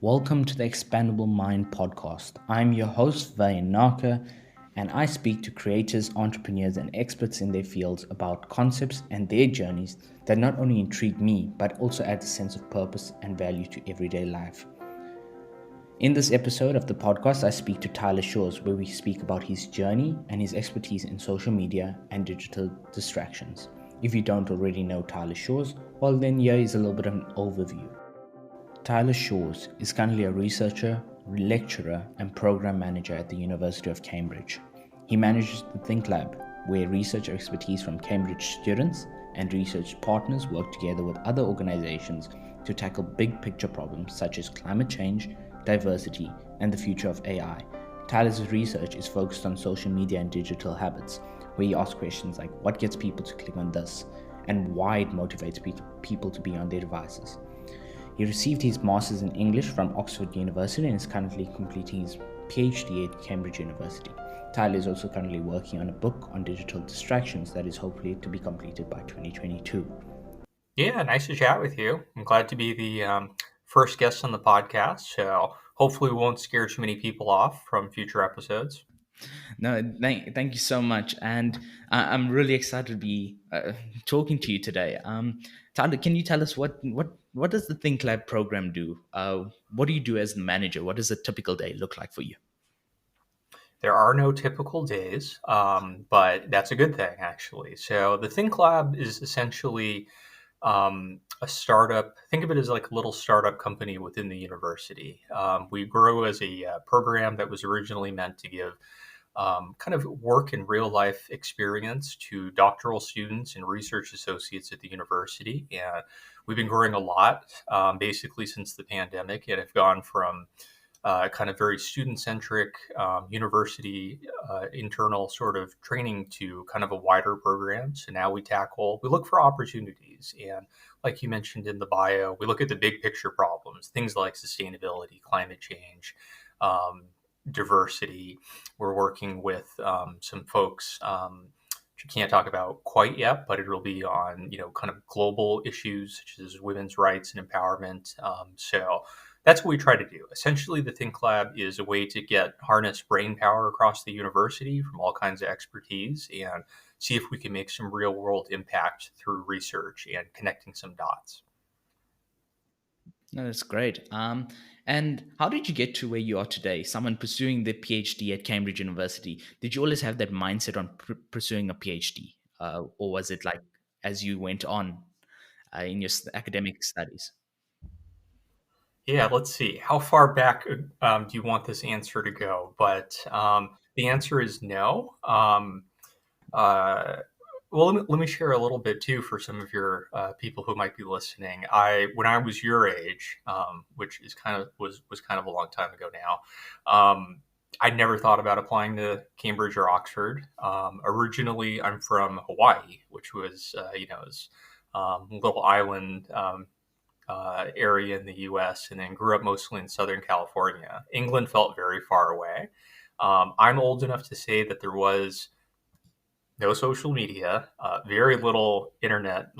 Welcome to the Expandable Mind podcast. I'm your host, Vahin, and I speak to creators, entrepreneurs, and experts in their fields about concepts and their journeys that not only intrigue me, but also add a sense of purpose and value to everyday life. In this episode of the podcast, I speak to Tyler Shores, where we speak about his journey and his expertise in social media and digital distractions. If you don't already know Tyler Shores, well, then here is a little bit of an overview. Tyler Shores is currently a researcher, lecturer, and program manager at the University of Cambridge. He manages the Think Lab, where research expertise from Cambridge students and research partners work together with other organizations to tackle big picture problems such as climate change, diversity, and the future of AI. Tyler's research is focused on social media and digital habits, where he asks questions like what gets people to click on this, and why it motivates people to be on their devices. He received his Masters in English from Oxford University and is currently completing his PhD at Cambridge University. Tyler is also currently working on a book on digital distractions that is hopefully to be completed by 2022. Yeah, nice to chat with you. I'm glad to be the first guest on the podcast. So hopefully, we won't scare too many people off from future episodes. No, thank you so much. And I'm really excited to be talking to you today. Tyler, can you tell us what does the Think Lab program do? What do you do as the manager? What does a typical day look like for you? There are no typical days, but that's a good thing, actually. So the Think Lab is essentially a startup. Think of it as like a little startup company within the university. We grew as a program that was originally meant to give kind of work and real life experience to doctoral students and research associates at the university. And we've been growing a lot basically since the pandemic and have gone from kind of very student centric university internal sort of training to kind of a wider program. So now we look for opportunities. And like you mentioned in the bio, we look at the big picture problems, things like sustainability, climate change, um, diversity. We're working with some folks. Which I can't talk about quite yet, but it'll be on kind of global issues such as women's rights and empowerment. So that's what we try to do. Essentially, the Think Lab is a way to get harness brain power across the university from all kinds of expertise and see if we can make some real world impact through research and connecting some dots. No, that's great. And how did you get to where you are today? Someone pursuing their PhD at Cambridge University. Did you always have that mindset on pursuing a PhD, or was it like as you went on in your academic studies? Yeah, let's see. How far back do you want this answer to go? But the answer is no. Uh, well, let me share a little bit too for some of your people who might be listening. When I was your age, which is was kind of a long time ago now, I never thought about applying to Cambridge or Oxford. Originally, I'm from Hawaii, which was is a little island area in the U.S. and then grew up mostly in Southern California. England felt very far away. I'm old enough to say that there was no social media, very little internet.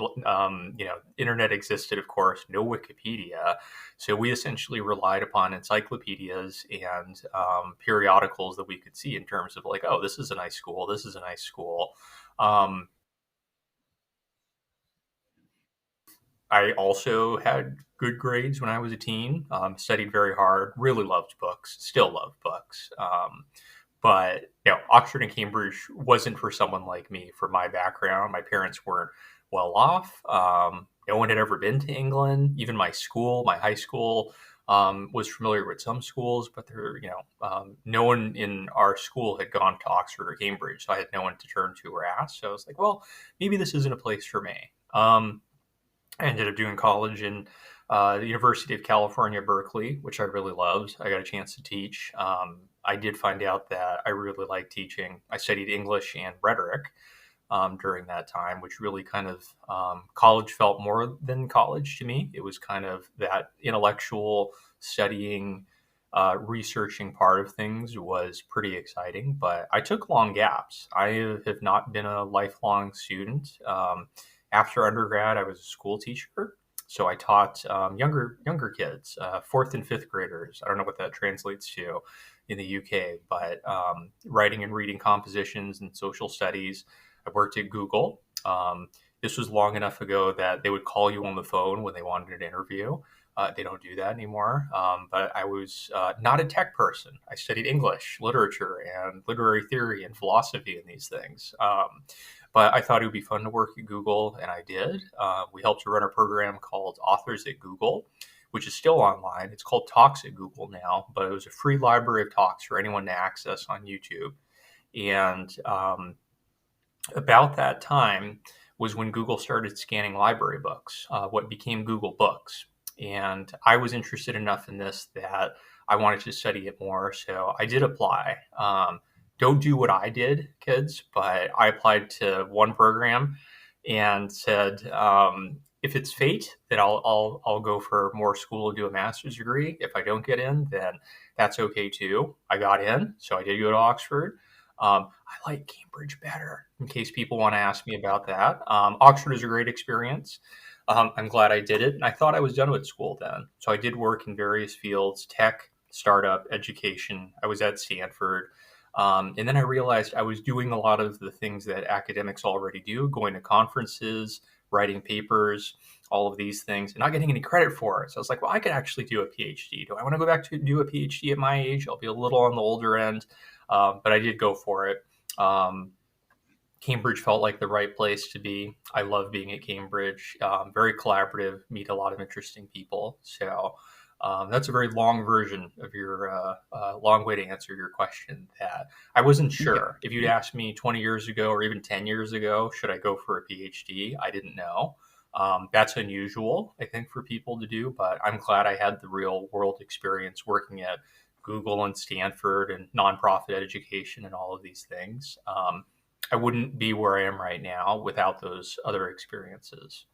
Internet existed, of course, no Wikipedia. So we essentially relied upon encyclopedias and periodicals that we could see in terms of like, oh, this is a nice school. This is a nice school. Um, I also had good grades when I was a teen. Studied very hard. Really loved books. Still love books. But Oxford and Cambridge wasn't for someone like me. For my background, my parents weren't well off. No one had ever been to England. Even my high school, was familiar with some schools, but no one in our school had gone to Oxford or Cambridge, so I had no one to turn to or ask. So I was like, well, maybe this isn't a place for me. I ended up doing college in the University of California, Berkeley, which I really loved. I got a chance to teach. I did find out that I really liked teaching. I studied English and rhetoric during that time, which really kind of college felt more than college to me. It was kind of that intellectual studying, researching part of things was pretty exciting, but I took long gaps. I have not been a lifelong student. After undergrad, I was a school teacher. So I taught younger kids, fourth and fifth graders. I don't know what that translates to in the UK, but writing and reading compositions and social studies. I worked at Google. This was long enough ago that they would call you on the phone when they wanted an interview. They don't do that anymore. But I was not a tech person. I studied English, literature, and literary theory and philosophy and these things. But I thought it would be fun to work at Google, and I did. We helped to run a program called Authors at Google, which is still online. It's called Talks at Google now, but it was a free library of talks for anyone to access on YouTube. And about that time was when Google started scanning library books, what became Google Books. And I was interested enough in this that I wanted to study it more. So I did apply. Don't do what I did, kids, but I applied to one program and said, if it's fate, then I'll go for more school and do a master's degree. If I don't get in, then that's okay too. I got in, so I did go to Oxford. I like Cambridge better, in case people want to ask me about that. Oxford is a great experience. I'm glad I did it. And I thought I was done with school then. So I did work in various fields: tech, startup, education. I was at Stanford. And then I realized I was doing a lot of the things that academics already do, going to conferences, writing papers, all of these things, and not getting any credit for it. So I was like, well, I could actually do a PhD. Do I want to go back to do a PhD at my age? I'll be a little on the older end. But I did go for it. Um, Cambridge felt like the right place to be. I love being at Cambridge. Very collaborative, meet a lot of interesting people. So that's a very long version of your long way to answer your question. That I wasn't Okay. sure. If you'd asked me 20 years ago or even 10 years ago, should I go for a PhD? I didn't know. That's unusual, I think, for people to do, but I'm glad I had the real world experience working at Google and Stanford and nonprofit education and all of these things. I wouldn't be where I am right now without those other experiences.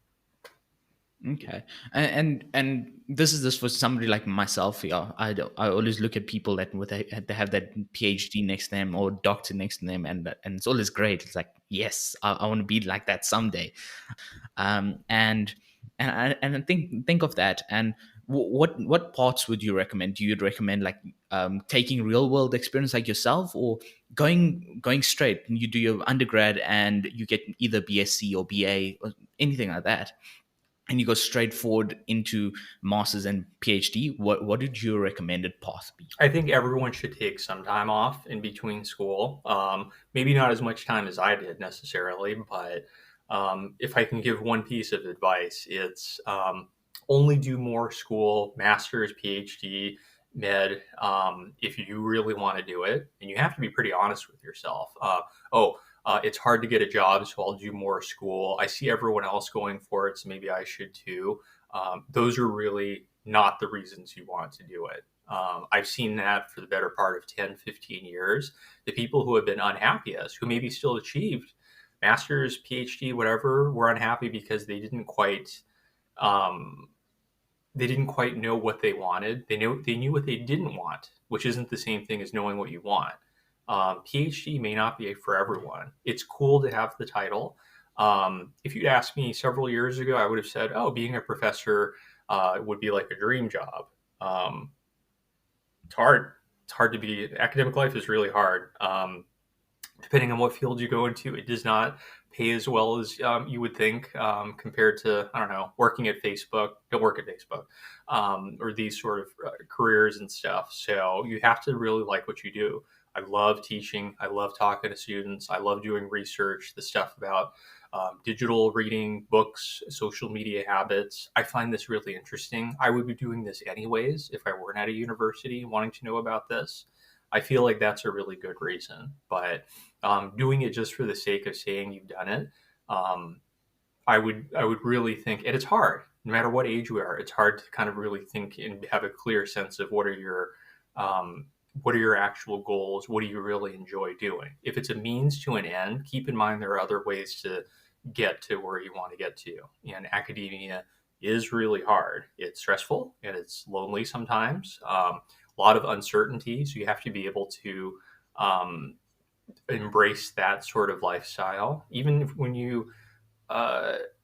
Okay, and this for somebody like myself. Yeah, I always look at people that with they have that PhD next to them or doctor next to them, and it's always great. It's like, yes, I want to be like that someday. Um, and and I think of that. And what parts would you recommend? Do you recommend like taking real world experience like yourself, or going straight? You do your undergrad and you get either BSc or BA or anything like that, and you go straight forward into masters and PhD. What would your recommended path be? I think everyone should take some time off in between school. Maybe not as much time as I did necessarily, but if I can give one piece of advice, it's only do more school, master's, PhD, med, if you really want to do it. And you have to be pretty honest with yourself. It's hard to get a job, so I'll do more school. I see everyone else going for it, so maybe I should too. Those are really not the reasons you want to do it. I've seen that for the better part of 10, 15 years. The people who have been unhappiest, who maybe still achieved master's, PhD, whatever, were unhappy because um, they didn't quite know what they wanted. They knew what they didn't want, which isn't the same thing as knowing what you want. PhD may not be for everyone. It's cool to have the title. If you'd asked me several years ago, I would have said, "Oh, being a professor would be like a dream job." Um, it's hard. It's hard to be. Academic life is really hard. Depending on what field you go into, it does not pay as well as you would think compared to, I don't know, working at Facebook. Don't work at Facebook or these sort of careers and stuff. So you have to really like what you do. I love teaching. I love talking to students. I love doing research, the stuff about digital reading, books, social media habits. I find this really interesting. I would be doing this anyways if I weren't at a university wanting to know about this. I feel like that's a really good reason. But doing it just for the sake of saying you've done it, um, I would really think, and it's hard. No matter what age we are, it's hard to kind of really think and have a clear sense of um, what are your actual goals. What do you really enjoy doing? If it's a means to an end, keep in mind there are other ways to get to where you want to get to. And academia is really hard. It's stressful and it's lonely sometimes. A lot of uncertainty, so you have to be able to um, embrace that sort of lifestyle, even when you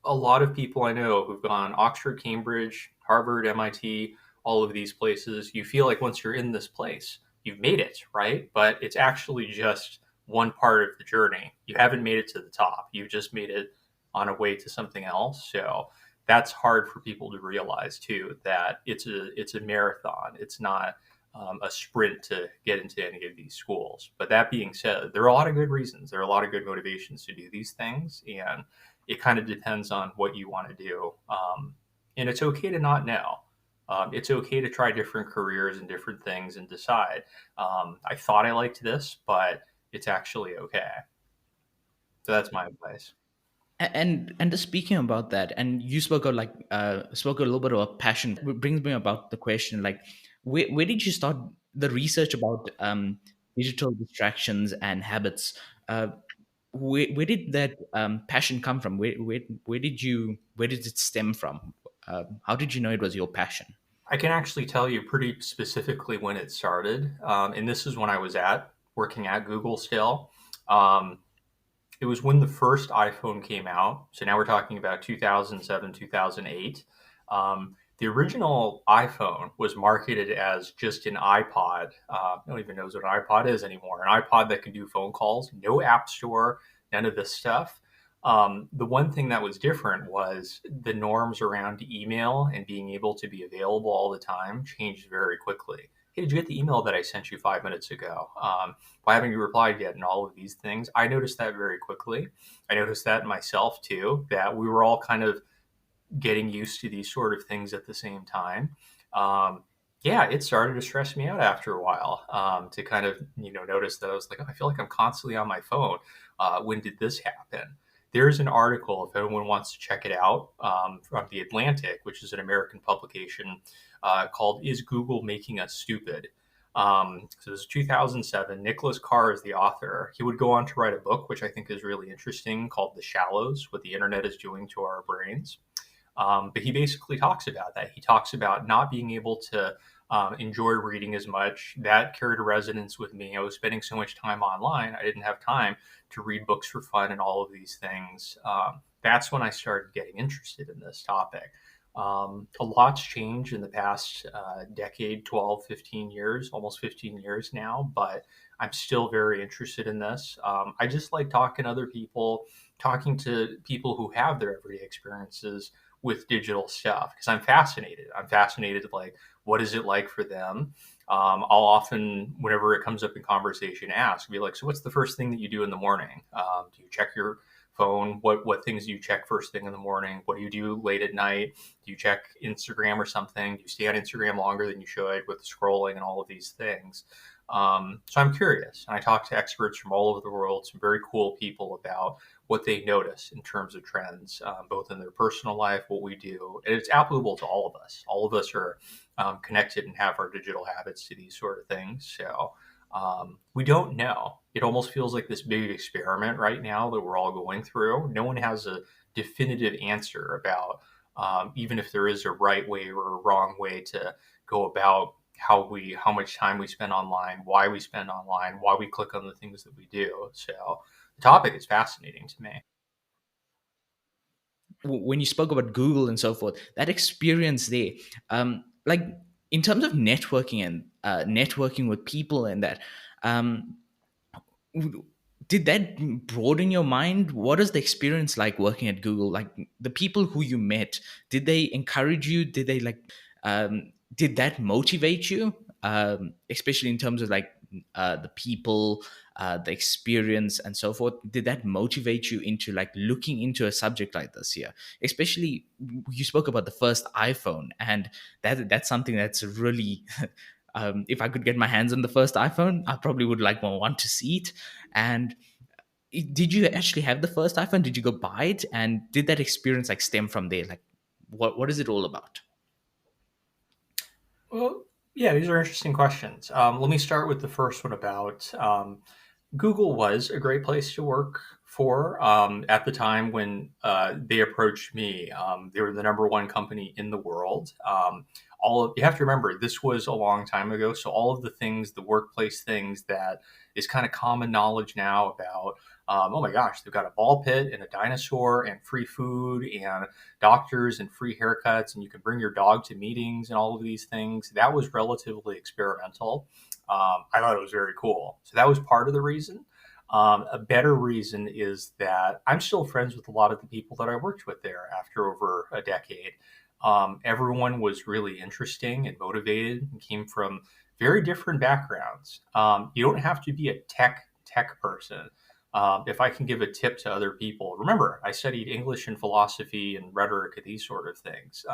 a lot of people I know who've gone Oxford, Cambridge, Harvard, MIT, all of these places, you feel like once you're in this place, you've made it, right? But it's actually just one part of the journey. You haven't made it to the top. You've just made it on a way to something else. So that's hard for people to realize too, that it's a marathon. It's not a sprint to get into any of these schools. But that being said, there are a lot of good reasons. There are a lot of good motivations to do these things, and it kind of depends on what you want to do. And it's okay to not know. It's okay to try different careers and different things and decide. I thought I liked this, but it's actually okay. So that's my advice. And just speaking about that, and you spoke of spoke a little bit about passion. It brings me about the question, like, where did you start the research about digital distractions and habits? Where did that passion come from? Where did it stem from? How did you know it was your passion? I can actually tell you pretty specifically when it started. And this is when I was working at Google still. Um, It was when the first iPhone came out. So now we're talking about 2007, 2008. The original iPhone was marketed as just an iPod. No one even knows what an iPod is anymore. An iPod that can do phone calls, no app store, none of this stuff. The one thing that was different was the norms around email and being able to be available all the time changed very quickly. Hey, did you get the email that I sent you 5 minutes ago? Why haven't you replied yet? And all of these things. I noticed that very quickly. I noticed that myself too, that we were all kind of getting used to these sort of things at the same time. Um, yeah, it started to stress me out after a while to kind of, notice that I was like, oh, I feel like I'm constantly on my phone. When did this happen? There's an article, if anyone wants to check it out, from The Atlantic, which is an American publication, called Is Google Making Us Stupid? So this is 2007. Nicholas Carr is the author. He would go on to write a book, which I think is really interesting, called The Shallows, What the Internet is Doing to Our Brains. But he basically talks about that. He talks about not being able to enjoy reading as much. That carried a resonance with me. I was spending so much time online, I didn't have time to read books for fun and all of these things. That's when I started getting interested in this topic. A lot's changed in the past decade, 12, 15 years, almost 15 years now, but I'm still very interested in this. I just like talking to other people, talking to people who have their everyday experiences with digital stuff because I'm fascinated. I'm fascinated, like, what is it like for them? I'll often, whenever it comes up in conversation, ask, be like, so what's the first thing that you do in the morning? Do you check your phone? What things do you check first thing in the morning? What do you do late at night? Do you check Instagram or something? Do you stay on Instagram longer than you should with scrolling and all of these things? So I'm curious, and I talk to experts from all over the world, some very cool people about what they notice in terms of trends, both in their personal life, what we do, and it's applicable to all of us. All of us are connected and have our digital habits to these sort of things. So we don't know. It almost feels like this big experiment right now that we're all going through. No one has a definitive answer about even if there is a right way or a wrong way to go about how much time we spend online, why we spend online, why we click on the things that we do. So the topic is fascinating to me. When you spoke about Google and so forth, that experience there, like in terms of networking and networking with people and that, um, did that broaden your mind? What is the experience like working at Google? Like the people who you met, did they encourage you? Did they did that motivate you? Especially in terms of like the people, the experience and so forth. Did that motivate you into like looking into a subject like this here? Especially you spoke about the first iPhone, and that's something that's really if I could get my hands on the first iPhone, I probably would like want to see it. And did you actually have the first iPhone? Did you go buy it? And did that experience like stem from there? Like, what is it all about? Well, yeah, these are interesting questions. Let me start with the first one about Google was a great place to work for at the time when they approached me. They were the number one company in the world. All of you have to remember this was a long time ago, so all of the things, the workplace things that is kind of common knowledge now about. Oh my gosh, they've got a ball pit and a dinosaur and free food and doctors and free haircuts, and you can bring your dog to meetings and all of these things. That was relatively experimental. I thought it was very cool. So that was part of the reason. A better reason is that I'm still friends with a lot of the people that I worked with there after over a decade. Everyone was really interesting and motivated and came from very different backgrounds. You don't have to be a tech person. If I can give a tip to other people, remember I studied English and philosophy and rhetoric and these sort of things.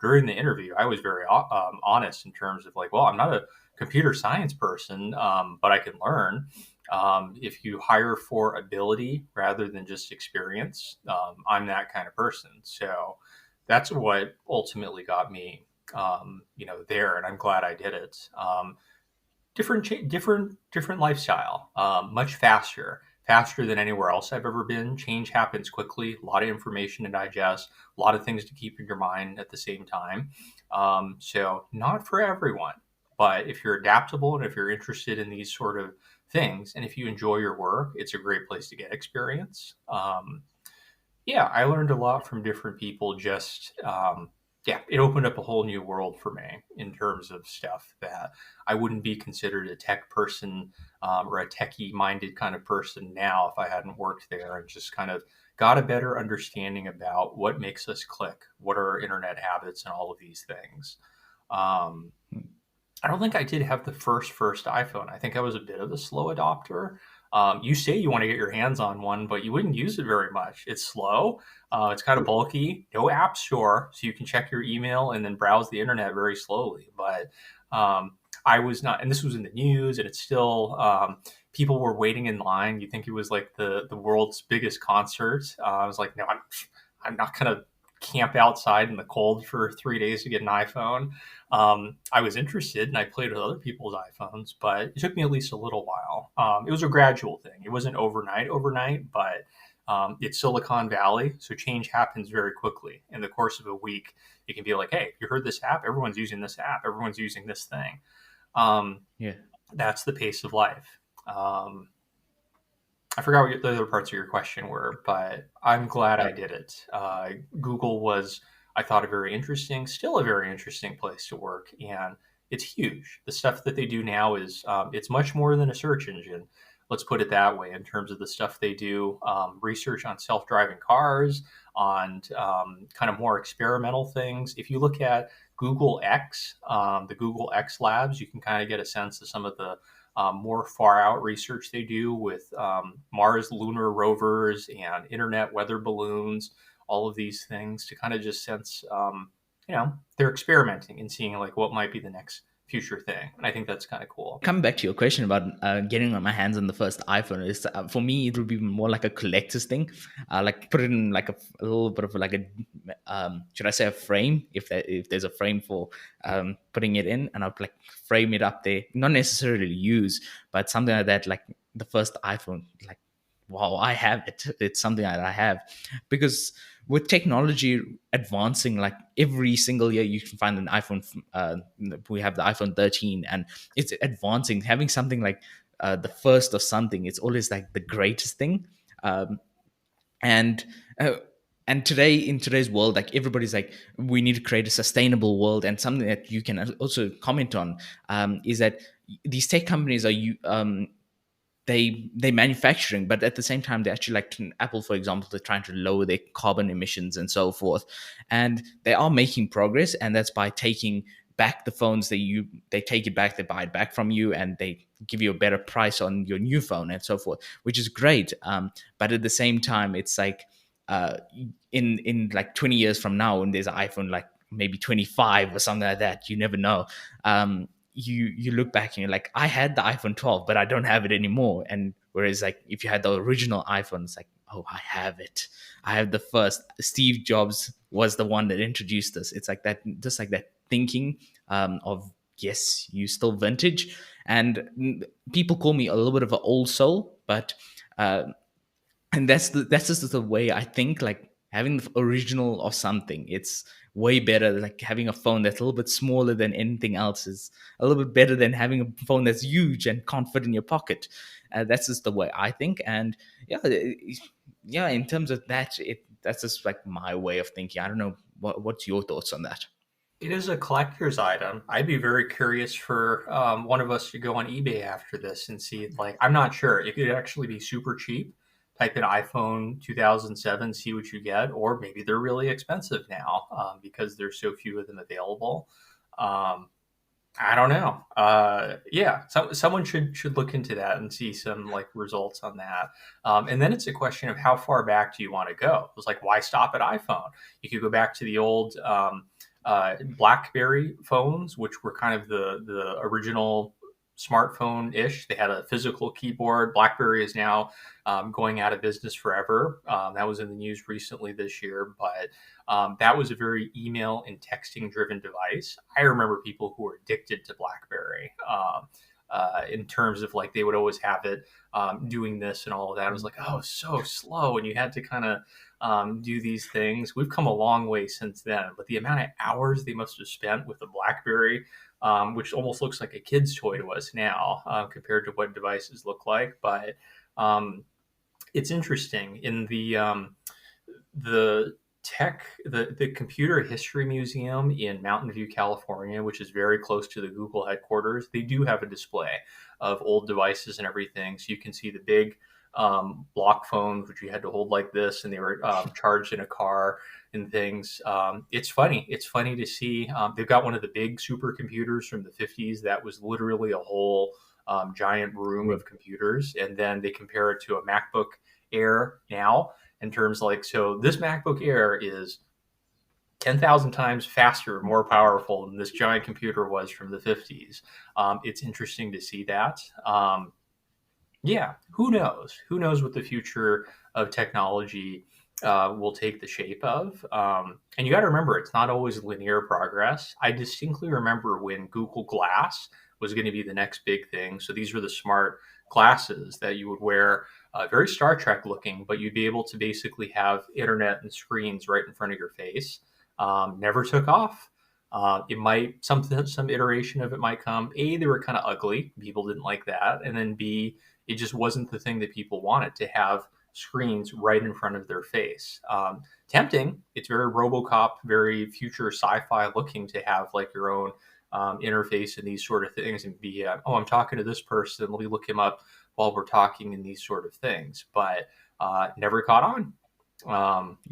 During the interview, I was very honest in terms of like, well, I'm not a computer science person, but I can learn. If you hire for ability rather than just experience, I'm that kind of person. So that's what ultimately got me, there, and I'm glad I did it. Different lifestyle, much faster than anywhere else I've ever been. Change happens quickly, a lot of information to digest, a lot of things to keep in your mind at the same time. So not for everyone, but if you're adaptable and if you're interested in these sort of things and if you enjoy your work, it's a great place to get experience. Yeah, I learned a lot from different people. Yeah, it opened up a whole new world for me in terms of stuff that I wouldn't be considered a tech person, or a techie minded kind of person now if I hadn't worked there, and just kind of got a better understanding about what makes us click, what are our internet habits, and all of these things. Um, I don't think I did have the first iPhone. I think I was a bit of a slow adopter. You say you want to get your hands on one, but you wouldn't use it very much. It's slow. It's kind of bulky. No app store, so you can check your email and then browse the internet very slowly. But I was not, and this was in the news, and it's still. People were waiting in line. You think it was like the world's biggest concert. I was like, no, I'm not gonna camp outside in the cold for 3 days to get an iPhone. I was interested and I played with other people's iPhones, but it took me at least a little while. It was a gradual thing. It wasn't overnight, but it's Silicon Valley, so change happens very quickly. In the course of a week, it can be like, hey, you heard this app? Everyone's using this app. Everyone's using this thing. Um, Yeah. that's the pace of life. I forgot what the other parts of your question were, but I'm glad I did it. Google was, I thought, a very interesting, still a very interesting place to work, and it's huge. The stuff that they do now is, it's much more than a search engine. Let's put it that way in terms of the stuff they do. Research on self-driving cars, on kind of more experimental things. If you look at Google X, the Google X Labs, you can kind of get a sense of some of the more far out research they do with Mars lunar rovers and internet weather balloons, all of these things to kind of just sense, they're experimenting and seeing like what might be the next future thing. And I think that's kind of cool. Coming back to your question about getting on my hands on the first iPhone, is for me it would be more like a collector's thing. Like put it in like a little bit of like a should I say a frame, if there's a frame for putting it in, and I'd like frame it up there, not necessarily use, but something like that, like the first iPhone, like wow, I have it. It's something that I have, because with technology advancing like every single year, you can find an iPhone. We have the iPhone 13, and it's advancing. Having something like the first of something, it's always like the greatest thing. Um, and uh, and today, in today's world, like everybody's like, we need to create a sustainable world. And something that you can also comment on is that these tech companies are they manufacturing, but at the same time, they actually like Apple, for example, they're trying to lower their carbon emissions and so forth, and they are making progress, and that's by taking back the phones that they take it back, they buy it back from you, and they give you a better price on your new phone and so forth, which is great. But at the same time, it's like uh, in like 20 years from now, when there's an iPhone like maybe 25 or something like that, you never know. You look back and you're like, I had the iPhone 12, but I don't have it anymore. And whereas like if you had the original iPhone, it's like, oh, I have it. I have the first. Steve Jobs was the one that introduced us. It's like that, just like that thinking of yes, you still vintage. And people call me a little bit of an old soul, but uh, and that's just the way I think. Like having the original of something, it's way better. Like having a phone that's a little bit smaller than anything else is a little bit better than having a phone that's huge and can't fit in your pocket. That's just the way I think. And yeah, yeah, in terms of that, that's just like my way of thinking. I don't know what's your thoughts on that. It is a collector's item. I'd be very curious for one of us to go on eBay after this and see. Like, I'm not sure. It could actually be super cheap. Type in iPhone 2007, see what you get, or maybe they're really expensive now because there's so few of them available. Um, I don't know. Yeah, someone should look into that and see some like results on that. And then it's a question of how far back do you want to go? It was like, why stop at iPhone? You could go back to the old BlackBerry phones, which were kind of the original smartphone ish. They had a physical keyboard. BlackBerry is now going out of business forever. That was in the news recently this year, but that was a very email and texting driven device. I remember people who were addicted to BlackBerry. In terms of like they would always have it doing this and all of that. It was like, oh, so slow, and you had to kind of do these things. We've come a long way since then, but the amount of hours they must have spent with the BlackBerry, which almost looks like a kid's toy to us now compared to what devices look like. But um, it's interesting in the the computer history museum in Mountain View, California, which is very close to the Google headquarters. They do have a display of old devices and everything, so you can see the big block phones which you had to hold like this, and they were charged in a car and things. It's funny to see. They've got one of the big supercomputers from the 50s that was literally a whole giant room of computers, and then they compare it to a MacBook Air now, in terms like, so this MacBook Air is 10,000 times faster, more powerful than this giant computer was from the 50s. It's interesting to see that. Yeah, who knows? Who knows what the future of technology will take the shape of? And you got to remember, it's not always linear progress. I distinctly remember when Google Glass was going to be the next big thing. So these were the smart glasses that you would wear, very Star Trek looking, but you'd be able to basically have internet and screens right in front of your face. Never took off. It might some iteration of it might come. A, they were kind of ugly. People didn't like that, and then B, it just wasn't the thing that people wanted to have screens right in front of their face. Tempting. It's very RoboCop, very future sci-fi looking to have like your own interface and these sort of things, and be oh, I'm talking to this person. Let me look him up while we're talking and these sort of things. But never caught on.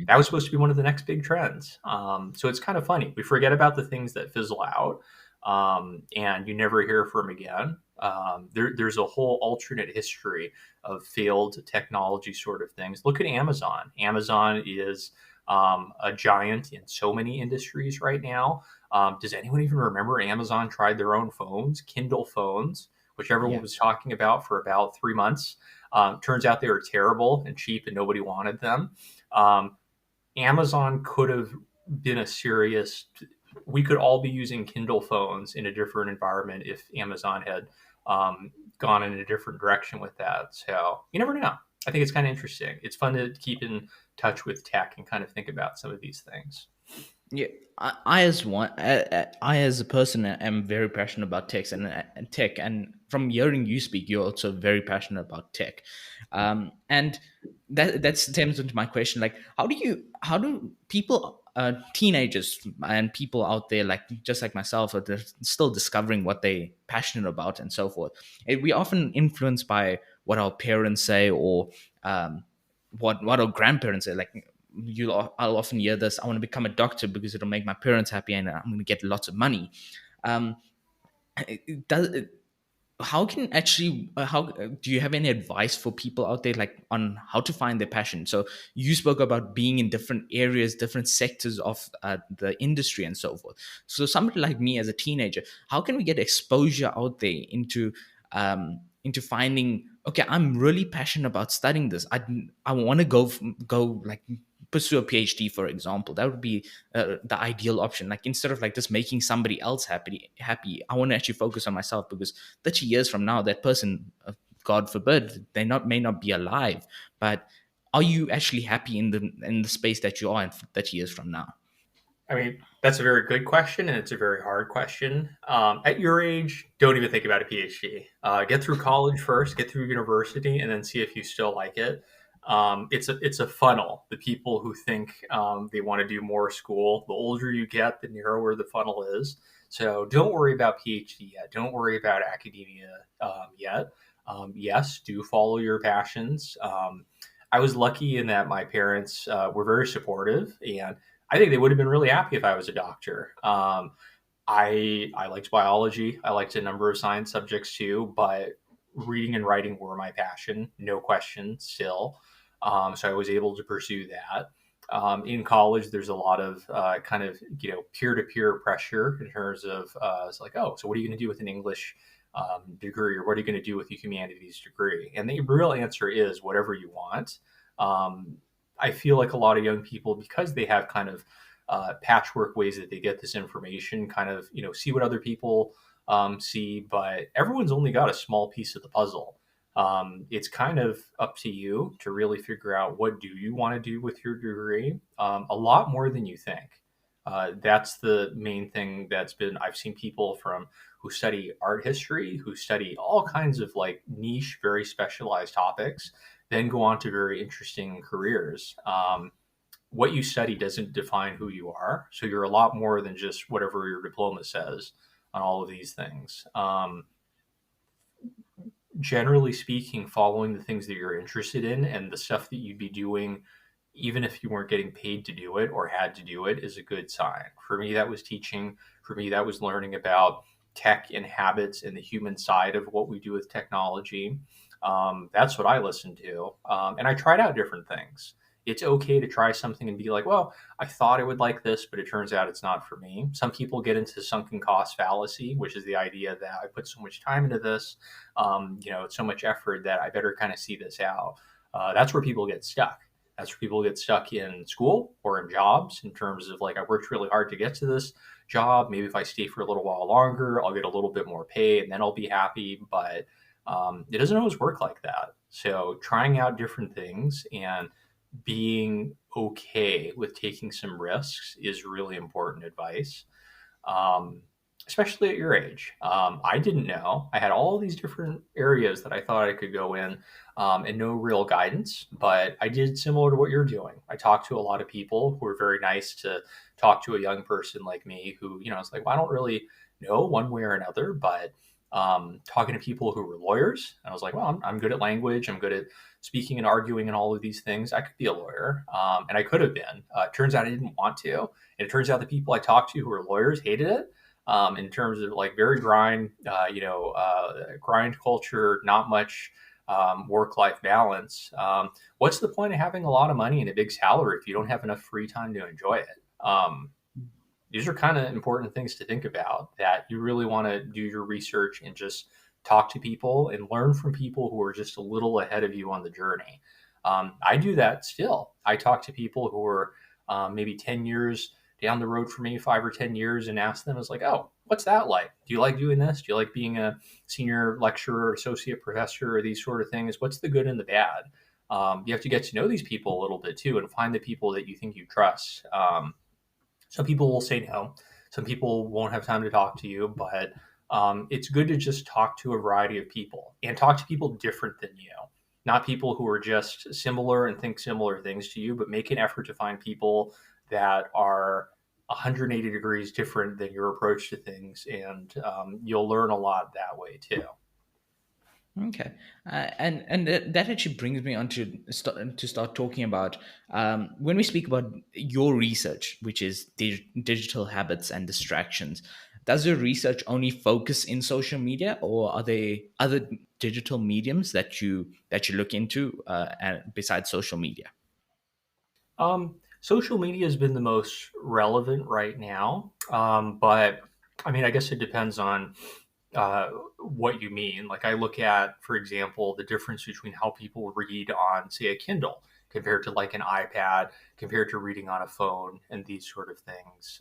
That was supposed to be one of the next big trends. So it's kind of funny. We forget about the things that fizzle out, and you never hear from again. There's a whole alternate history of failed technology sort of things. Look at Amazon. Amazon is a giant in so many industries right now. Does anyone even remember Amazon tried their own phones, Kindle phones, which everyone Yeah. was talking about for about 3 months? Turns out they were terrible and cheap and nobody wanted them. Um, Amazon could have been a serious. We could all be using Kindle phones in a different environment if Amazon had gone in a different direction with that. So you never know. I think it's kind of interesting. It's fun to keep in touch with tech and kind of think about some of these things. Yeah, I as one, I as a person am very passionate about tech, and from hearing you speak, you're also very passionate about tech, and that stems into my question: like, how do people, teenagers and people out there, like just like myself, they're still discovering what they passionate about and so forth. We often influenced by what our parents say or what our grandparents say, like I'll often hear this: I want to become a doctor because it'll make my parents happy and I'm going to get lots of money. um it does how can actually how do you have any advice for people out there, like on how to find their passion? So you spoke about being in different areas, different sectors of the industry and so forth. So somebody like me as a teenager, how can we get exposure out there into finding, okay, I'm really passionate about studying this. I want to go like pursue a PhD, for example. That would be the ideal option. Like instead of like just making somebody else happy, I want to actually focus on myself, because 30 years from now, that person, God forbid, they not may not be alive, but are you actually happy in the space that you are in 30 years from now? I mean, that's a very good question, and it's a very hard question. At your age, don't even think about a PhD. Get through college first, get through university, and then see if you still like it. It's a funnel. The people who think they want to do more school, the older you get, the narrower the funnel is. So don't worry about PhD yet. Don't worry about academia yet. Yes, do follow your passions. I was lucky in that my parents were very supportive, and I think they would have been really happy if I was a doctor. I liked biology. I liked a number of science subjects too, but reading and writing were my passion, no question. Still, so I was able to pursue that. In college, there's a lot of kind of peer to peer pressure in terms of it's like, oh, so what are you going to do with an English degree, or what are you going to do with a humanities degree? And the real answer is whatever you want. Um, I feel like a lot of young people, because they have kind of patchwork ways that they get this information, kind of see what other people see, but everyone's only got a small piece of the puzzle. It's kind of up to you to really figure out what do you want to do with your degree. A lot more than you think. That's the main thing that's been. I've seen people from who study art history, who study all kinds of like niche, very specialized topics, then go on to very interesting careers. What you study doesn't define who you are. So you're a lot more than just whatever your diploma says on all of these things. Generally speaking, following the things that you're interested in and the stuff that you'd be doing, even if you weren't getting paid to do it or had to do it, is a good sign. For me, that was teaching. For me, that was learning about tech and habits and the human side of what we do with technology. That's what I listened to. And I tried out different things. It's okay to try something and be like, well, I thought I would like this, but it turns out it's not for me. Some people get into sunken cost fallacy, which is the idea that I put so much time into this, it's so much effort that I better kind of see this out. That's where people get stuck. That's where people get stuck in school or in jobs in terms of like, I worked really hard to get to this job. Maybe if I stay for a little while longer, I'll get a little bit more pay and then I'll be happy. But it doesn't always work like that. So trying out different things and being okay with taking some risks is really important advice, um, especially at your age. I didn't know. I had all these different areas that I thought I could go in and no real guidance, but I did similar to what you're doing. I talked to a lot of people who were very nice to talk to a young person like me who, it's like, well, I don't really know one way or another, but talking to people who were lawyers, and I was like, well, I'm good at language. I'm good at speaking and arguing and all of these things. I could be a lawyer, and I could have been. It turns out I didn't want to. And it turns out the people I talked to who were lawyers hated it. In terms of like very grind culture, not much work-life balance. What's the point of having a lot of money and a big salary if you don't have enough free time to enjoy it? These are kind of important things to think about, that you really want to do your research and just talk to people and learn from people who are just a little ahead of you on the journey. I do that still. I talk to people who are maybe 10 years down the road for me, 5 or 10 years, and ask them, it's like, oh, what's that like? Do you like doing this? Do you like being a senior lecturer, associate professor, or these sort of things? What's the good and the bad? You have to get to know these people a little bit too and find the people that you think you trust. Some people will say no. Some people won't have time to talk to you, but it's good to just talk to a variety of people and talk to people different than you. Not people who are just similar and think similar things to you, but make an effort to find people that are 180 degrees different than your approach to things, and you'll learn a lot that way too. Okay, and that actually brings me on to start talking about when we speak about your research, which is digital habits and distractions. Does your research only focus in social media, or are there other digital mediums that you look into and besides social media? Social media has been the most relevant right now, but I mean, I guess it depends on what you mean. Like, I look at, for example, the difference between how people read on, say, a Kindle compared to like an iPad, compared to reading on a phone, and these sort of things.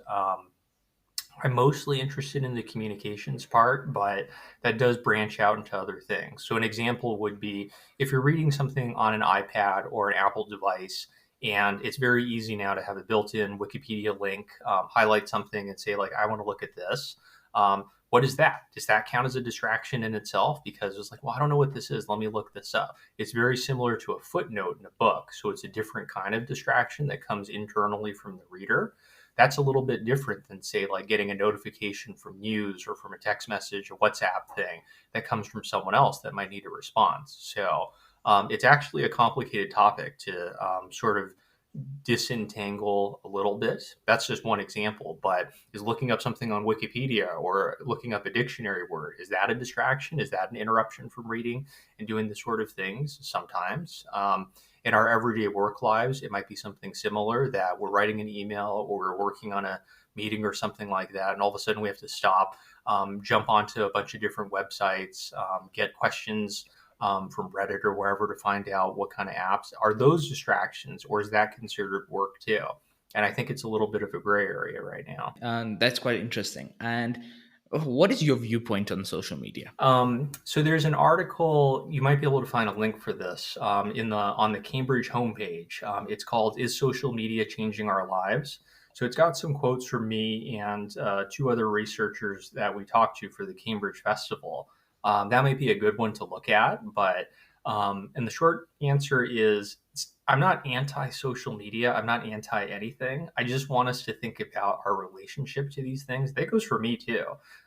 I'm mostly interested in the communications part, but that does branch out into other things. So, an example would be if you're reading something on an iPad or an Apple device, and it's very easy now to have a built in Wikipedia link, highlight something and say, like, I want to look at this. What is that? Does that count as a distraction in itself? Because it's like, well, I don't know what this is. Let me look this up. It's very similar to a footnote in a book. So, it's a different kind of distraction that comes internally from the reader. That's a little bit different than, say, like getting a notification from news or from a text message or WhatsApp thing that comes from someone else that might need a response. So it's actually a complicated topic to sort of disentangle a little bit. That's just one example, but is looking up something on Wikipedia or looking up a dictionary word, is that a distraction? Is that an interruption from reading and doing the sort of things? Sometimes. In our everyday work lives, it might be something similar that we're writing an email or we're working on a meeting or something like that. And all of a sudden we have to stop, jump onto a bunch of different websites, get questions from Reddit or wherever to find out what kind of apps are those distractions, or is that considered work too? And I think it's a little bit of a gray area right now. And that's quite interesting. And what is your viewpoint on social media? So there's an article, you might be able to find a link for this in the on the Cambridge homepage. It's called "Is Social Media Changing Our Lives?" So it's got some quotes from me and two other researchers that we talked to for the Cambridge Festival. That might be a good one to look at, but and the short answer is I'm not anti social media. I'm not anti anything. I just want us to think about our relationship to these things. That goes for me too.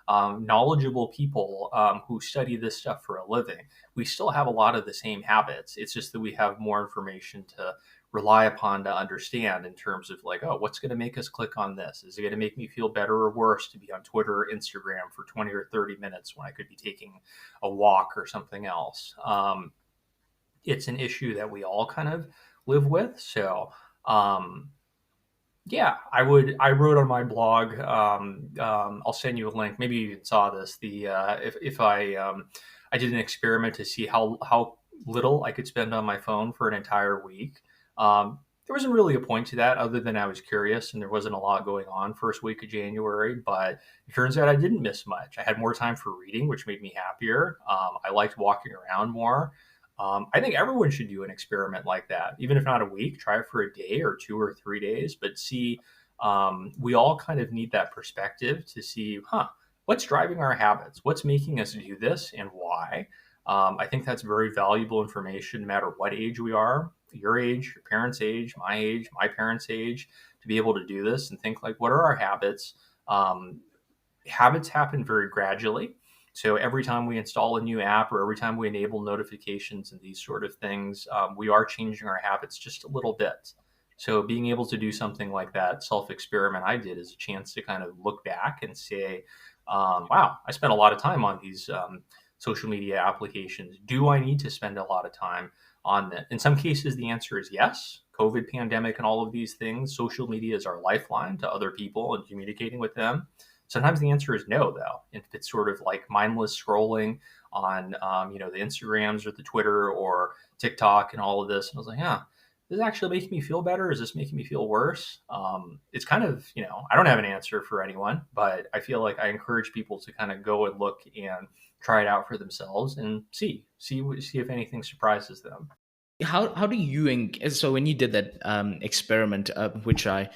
Knowledgeable people who study this stuff for a living, we still have a lot of the same habits. It's just that we have more information to rely upon to understand in terms of like, oh, what's going to make us click on this? Is it going to make me feel better or worse to be on Twitter or Instagram for 20 or 30 minutes when I could be taking a walk or something else? It's an issue that we all kind of live with. So, um, yeah, I would. I wrote on my blog. I'll send you a link. Maybe you even saw this. The if I did an experiment to see how little I could spend on my phone for an entire week. There wasn't really a point to that other than I was curious and there wasn't a lot going on first week of January. But it turns out I didn't miss much. I had more time for reading, which made me happier. I liked walking around more. I think everyone should do an experiment like that, even if not a week. Try it for a day or 2 or 3 days, but see. We all kind of need that perspective to see, what's driving our habits? What's making us do this, and why? I think that's very valuable information, no matter what age we are. Your age, your parents' age, my parents' age, to be able to do this and think like, what are our habits? Um, Habits happen very gradually. So every time we install a new app or every time we enable notifications and these sort of things, we are changing our habits just a little bit. So being able to do something like that self experiment I did is a chance to kind of look back and say, wow, I spent a lot of time on these social media applications. Do I need to spend a lot of time on that? In some cases, the answer is yes. COVID pandemic and all of these things, social media is our lifeline to other people and communicating with them. Sometimes the answer is no, though. If it's sort of like mindless scrolling on, the Instagrams or the Twitter or TikTok and all of this, and I was like, yeah, does this actually make me feel better? Is this making me feel worse? It's kind of, I don't have an answer for anyone, but I feel like I encourage people to kind of go and look and try it out for themselves and see if anything surprises them. How do you so when you did that experiment, which I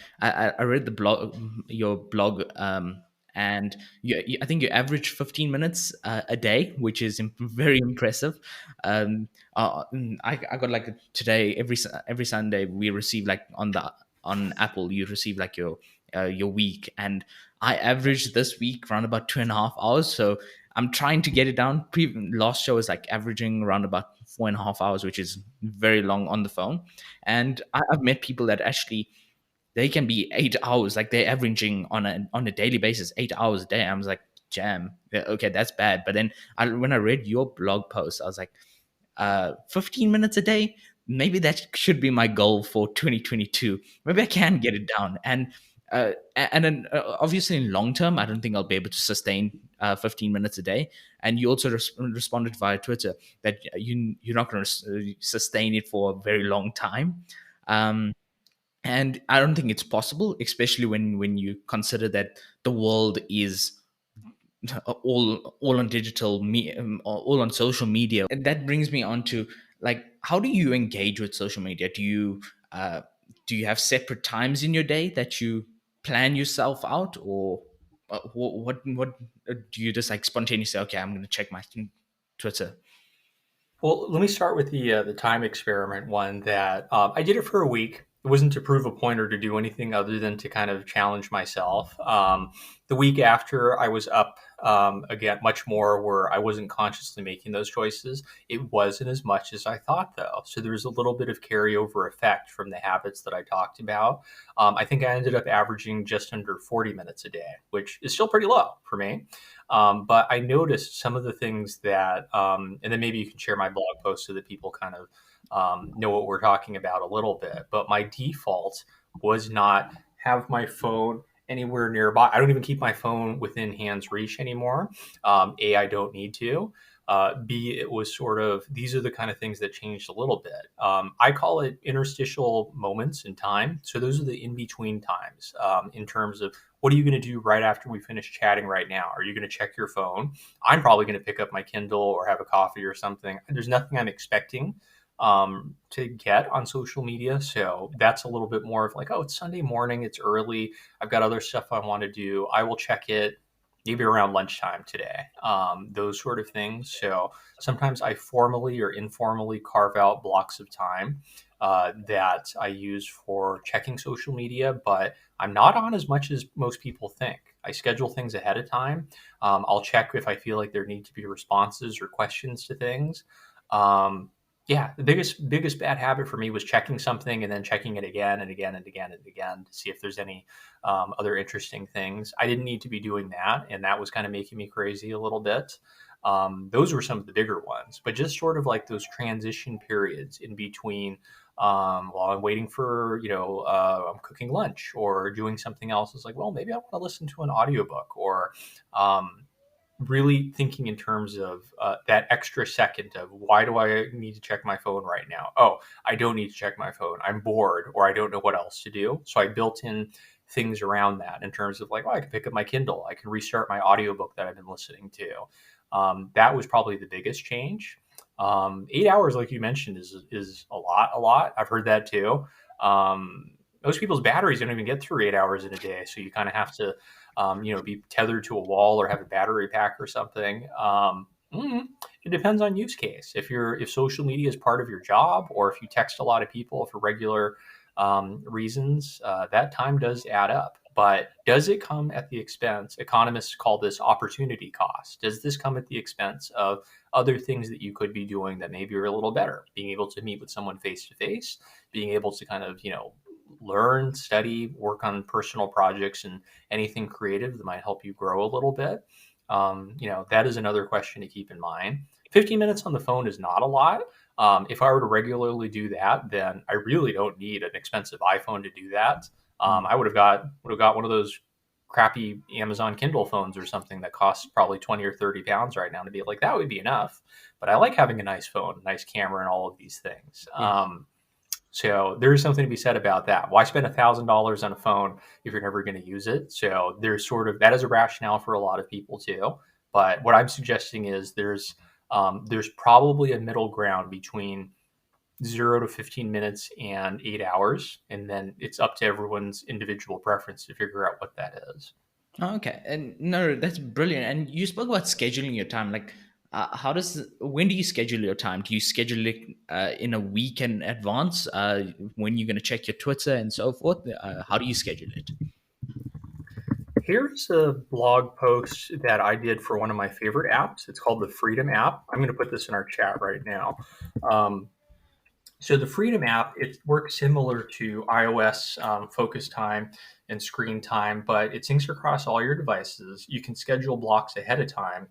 read the blog, your blog, and I think you average 15 minutes a day, which is very impressive. I got like today every Sunday we receive like on Apple you receive like your week, and I averaged this week around about 2.5 hours. So I'm trying to get it down. Last show is like averaging around about 4.5 hours, which is very long on the phone. And I've met people that actually they can be 8 hours, like they're averaging on a daily basis 8 hours a day. I was like, jam, yeah, okay, that's bad. But then when I read your blog post, I was like, 15 minutes a day, maybe that should be my goal for 2022. Maybe I can get it down. And then obviously in long term, I don't think I'll be able to sustain 15 minutes a day. And you also responded via Twitter that you're not going to sustain it for a very long time. Um, And I don't think it's possible, especially when you consider that the world is all on all on social media. And that brings me on to, like, how do you engage with social media? Uh, do you have separate times in your day that you plan yourself out, or do you just like spontaneously say, okay, I'm going to check my Twitter? Well, let me start with the time experiment one that I did it for a week. It wasn't to prove a point or to do anything other than to kind of challenge myself. The week after, I was up again much more, where I wasn't consciously making those choices. It wasn't as much as I thought, though. So there was a little bit of carryover effect from the habits that I talked about. I think I ended up averaging just under 40 minutes a day, which is still pretty low for me. But I noticed some of the things that, and then maybe you can share my blog post so that people kind of know what we're talking about a little bit. But my default was not have my phone anywhere nearby. I don't even keep my phone within hand's reach anymore. A, I don't need to. B, it was sort of, these are the kind of things that changed a little bit. I call it interstitial moments in time. So those are the in between times, in terms of what are you going to do right after we finish chatting right now? Are you going to check your phone? I'm probably going to pick up my Kindle or have a coffee or something. There's nothing I'm expecting to get on social media. So that's a little bit more of like, oh, it's Sunday morning, it's early. I've got other stuff I want to do. I will check it maybe around lunchtime today, those sort of things. So sometimes I formally or informally carve out blocks of time that I use for checking social media, but I'm not on as much as most people think. I schedule things ahead of time. I'll check if I feel like there need to be responses or questions to things. Um, yeah, the biggest bad habit for me was checking something and then checking it again and again and again and again to see if there's any other interesting things. I didn't need to be doing that, and that was kind of making me crazy a little bit. Those were some of the bigger ones, but just sort of like those transition periods in between, while I'm waiting for, I'm cooking lunch or doing something else. It's like, well, maybe I want to listen to an audiobook, or um, really thinking in terms of that extra second of why do I need to check my phone right now? Oh, I don't need to check my phone. I'm bored or I don't know what else to do. So I built in things around that in terms of like, oh, I can pick up my Kindle. I can restart my audiobook that I've been listening to. That was probably the biggest change. 8 hours, like you mentioned, is a lot. A lot. I've heard that too. Most people's batteries don't even get through 8 hours in a day, so you kind of have to, be tethered to a wall or have a battery pack or something. It depends on use case. If social media is part of your job, or if you text a lot of people for regular reasons, that time does add up. But does it come at the expense? Economists call this opportunity cost. Does this come at the expense of other things that you could be doing that maybe are a little better? Being able to meet with someone face to face, being able to kind of, learn, study, work on personal projects and anything creative that might help you grow a little bit. That is another question to keep in mind. 15 minutes on the phone is not a lot. If I were to regularly do that, then I really don't need an expensive iPhone to do that. I would have got one of those crappy Amazon Kindle phones or something that costs probably 20 or 30 pounds right now to be like, that would be enough. But I like having a nice phone, nice camera, and all of these things. Yes. So there's something to be said about that. Why spend $1,000 on a phone if you're never going to use it? So there's sort of that is a rationale for a lot of people too. But what I'm suggesting is there's probably a middle ground between 0 to 15 minutes and 8 hours, and then it's up to everyone's individual preference to figure out what that is. Oh, okay, and no, that's brilliant. And you spoke about scheduling your time. Like, when do you schedule your time? Do you schedule it in a week in advance? When you're going to check your Twitter and so forth? How do you schedule it? Here's a blog post that I did for one of my favorite apps. It's called the Freedom app. I'm going to put this in our chat right now. Um, So the Freedom app, it works similar to iOS focus time and screen time, but it syncs across all your devices. You can schedule blocks ahead of time,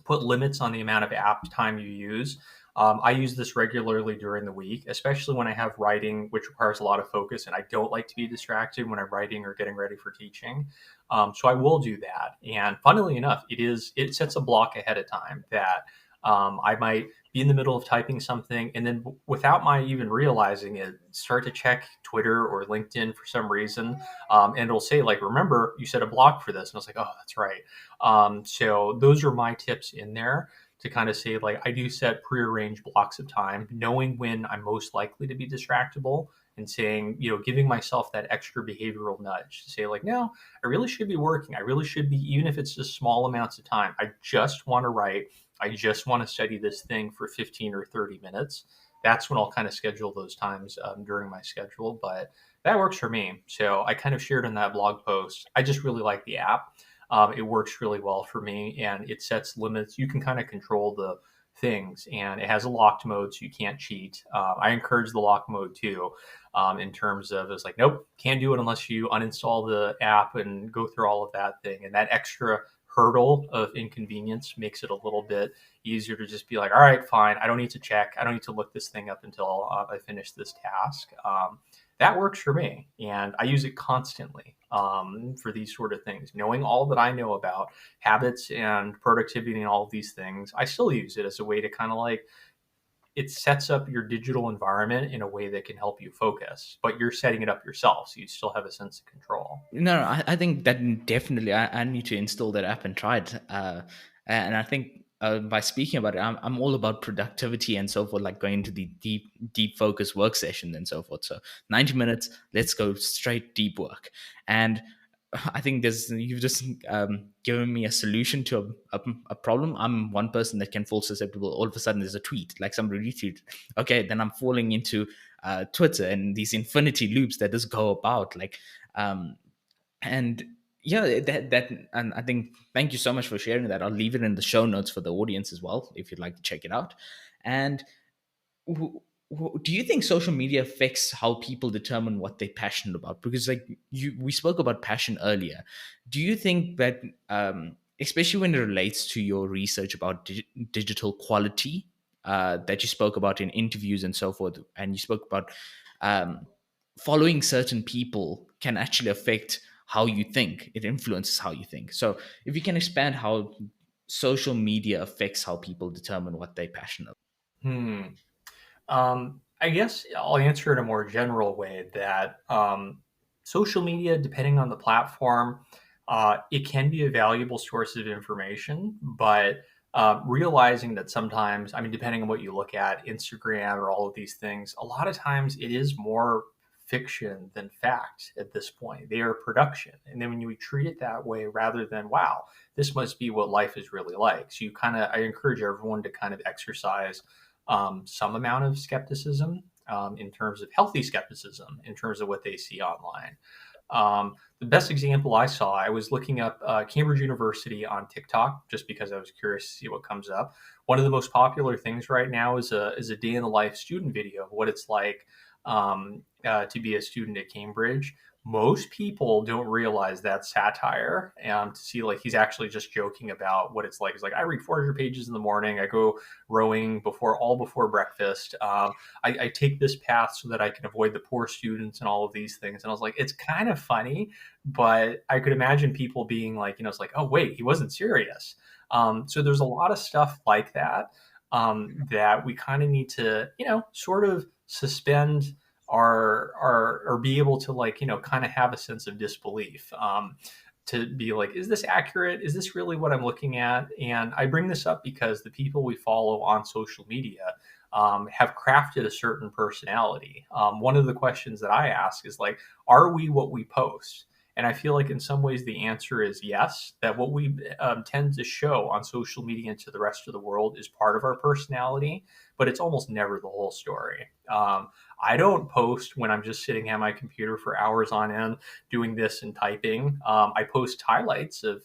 put limits on the amount of app time you use. I use this regularly during the week, especially when I have writing, which requires a lot of focus, and I don't like to be distracted when I'm writing or getting ready for teaching. So I will do that. And funnily enough, it sets a block ahead of time that I might be in the middle of typing something, and then without my even realizing it, start to check Twitter or LinkedIn for some reason, and it'll say like, "Remember, you set a block for this," and I was like, "Oh, that's right." So those are my tips in there to kind of say like I do set prearranged blocks of time, knowing when I'm most likely to be distractible, and saying, giving myself that extra behavioral nudge to say like, no, I really should be working. I really should be, even if it's just small amounts of time. I just want to write. I just want to study this thing for 15 or 30 minutes. That's when I'll kind of schedule those times during my schedule. But that works for me. So I kind of shared in that blog post. I just really like the app. It works really well for me, and it sets limits. You can kind of control the things, and it has a locked mode, so you can't cheat. I encourage the lock mode too, in terms of it's like, nope, can't do it unless you uninstall the app and go through all of that thing. And that extra hurdle of inconvenience makes it a little bit easier to just be like, all right, fine, I don't need to check, I don't need to look this thing up until I finish this task. That works for me, and I use it constantly for these sort of things. Knowing all that I know about habits and productivity and all of these things, I still use it as a way to kind of like it sets up your digital environment in a way that can help you focus, but you're setting it up yourself, so you still have a sense of control. No, I think that definitely I need to install that app and try it. And I think by speaking about it, I'm all about productivity and so forth, like going into the deep focus work session and so forth. So 90 minutes, let's go straight deep work. And I think you've just given me a solution to a problem. I'm one person that can fall susceptible. All of a sudden, there's a tweet, like somebody retweeted. Okay, then I'm falling into Twitter and these infinity loops that just go about. Like, um, and yeah, and I think thank you so much for sharing that. I'll leave it in the show notes for the audience as well if you'd like to check it out. And do you think social media affects how people determine what they're passionate about? Because like we spoke about passion earlier. Do you think that especially when it relates to your research about digital quality that you spoke about in interviews and so forth, and you spoke about um, following certain people can actually affect how you think, it influences how you think. So if you can expand how social media affects how people determine what they're passionate. Hmm. I guess I'll answer in a more general way that social media, depending on the platform, it can be a valuable source of information, but realizing that sometimes, I mean, depending on what you look at, Instagram or all of these things, a lot of times it is more fiction than fact at this point. They are production. And then when you treat it that way, rather than, wow, this must be what life is really like. So I encourage everyone to kind of exercise some amount of skepticism in terms of healthy skepticism in terms of what they see online. The best example I saw, I was looking up Cambridge University on TikTok just because I was curious to see what comes up. One of the most popular things right now is a day in the life student video of what it's like to be a student at Cambridge. Most people don't realize that satire, and to see like he's actually just joking about what it's like. He's like, I read 400 pages in the morning. I go rowing before breakfast. I take this path so that I can avoid the poor students and all of these things. And I was like, it's kind of funny, but I could imagine people being like, it's like, oh wait, he wasn't serious. So there's a lot of stuff like that that we kind of need to, sort of suspend or be able to like, kind of have a sense of disbelief. To be like, is this accurate? Is this really what I'm looking at? And I bring this up because the people we follow on social media have crafted a certain personality. One of the questions that I ask is like, are we what we post? And I feel like in some ways the answer is yes, that what we tend to show on social media and to the rest of the world is part of our personality, but it's almost never the whole story. I don't post when I'm just sitting at my computer for hours on end doing this and typing. I post highlights of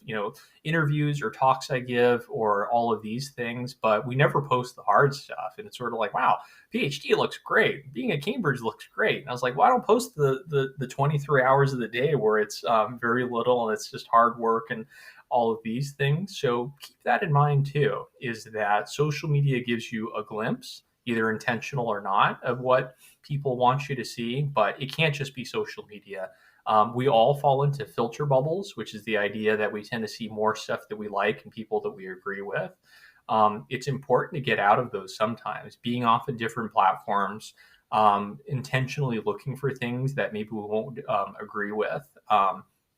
interviews or talks I give or all of these things, but we never post the hard stuff. And it's sort of like, wow, PhD looks great. Being at Cambridge looks great. And I was like, well, I don't post the 23 hours of the day where it's very little and it's just hard work and all of these things. So keep that in mind too, is that social media gives you a glimpse, either intentional or not, of what people want you to see, but it can't just be social media. We all fall into filter bubbles, which is the idea that we tend to see more stuff that we like and people that we agree with. It's important to get out of those sometimes, being off of different platforms, intentionally looking for things that maybe we won't agree with.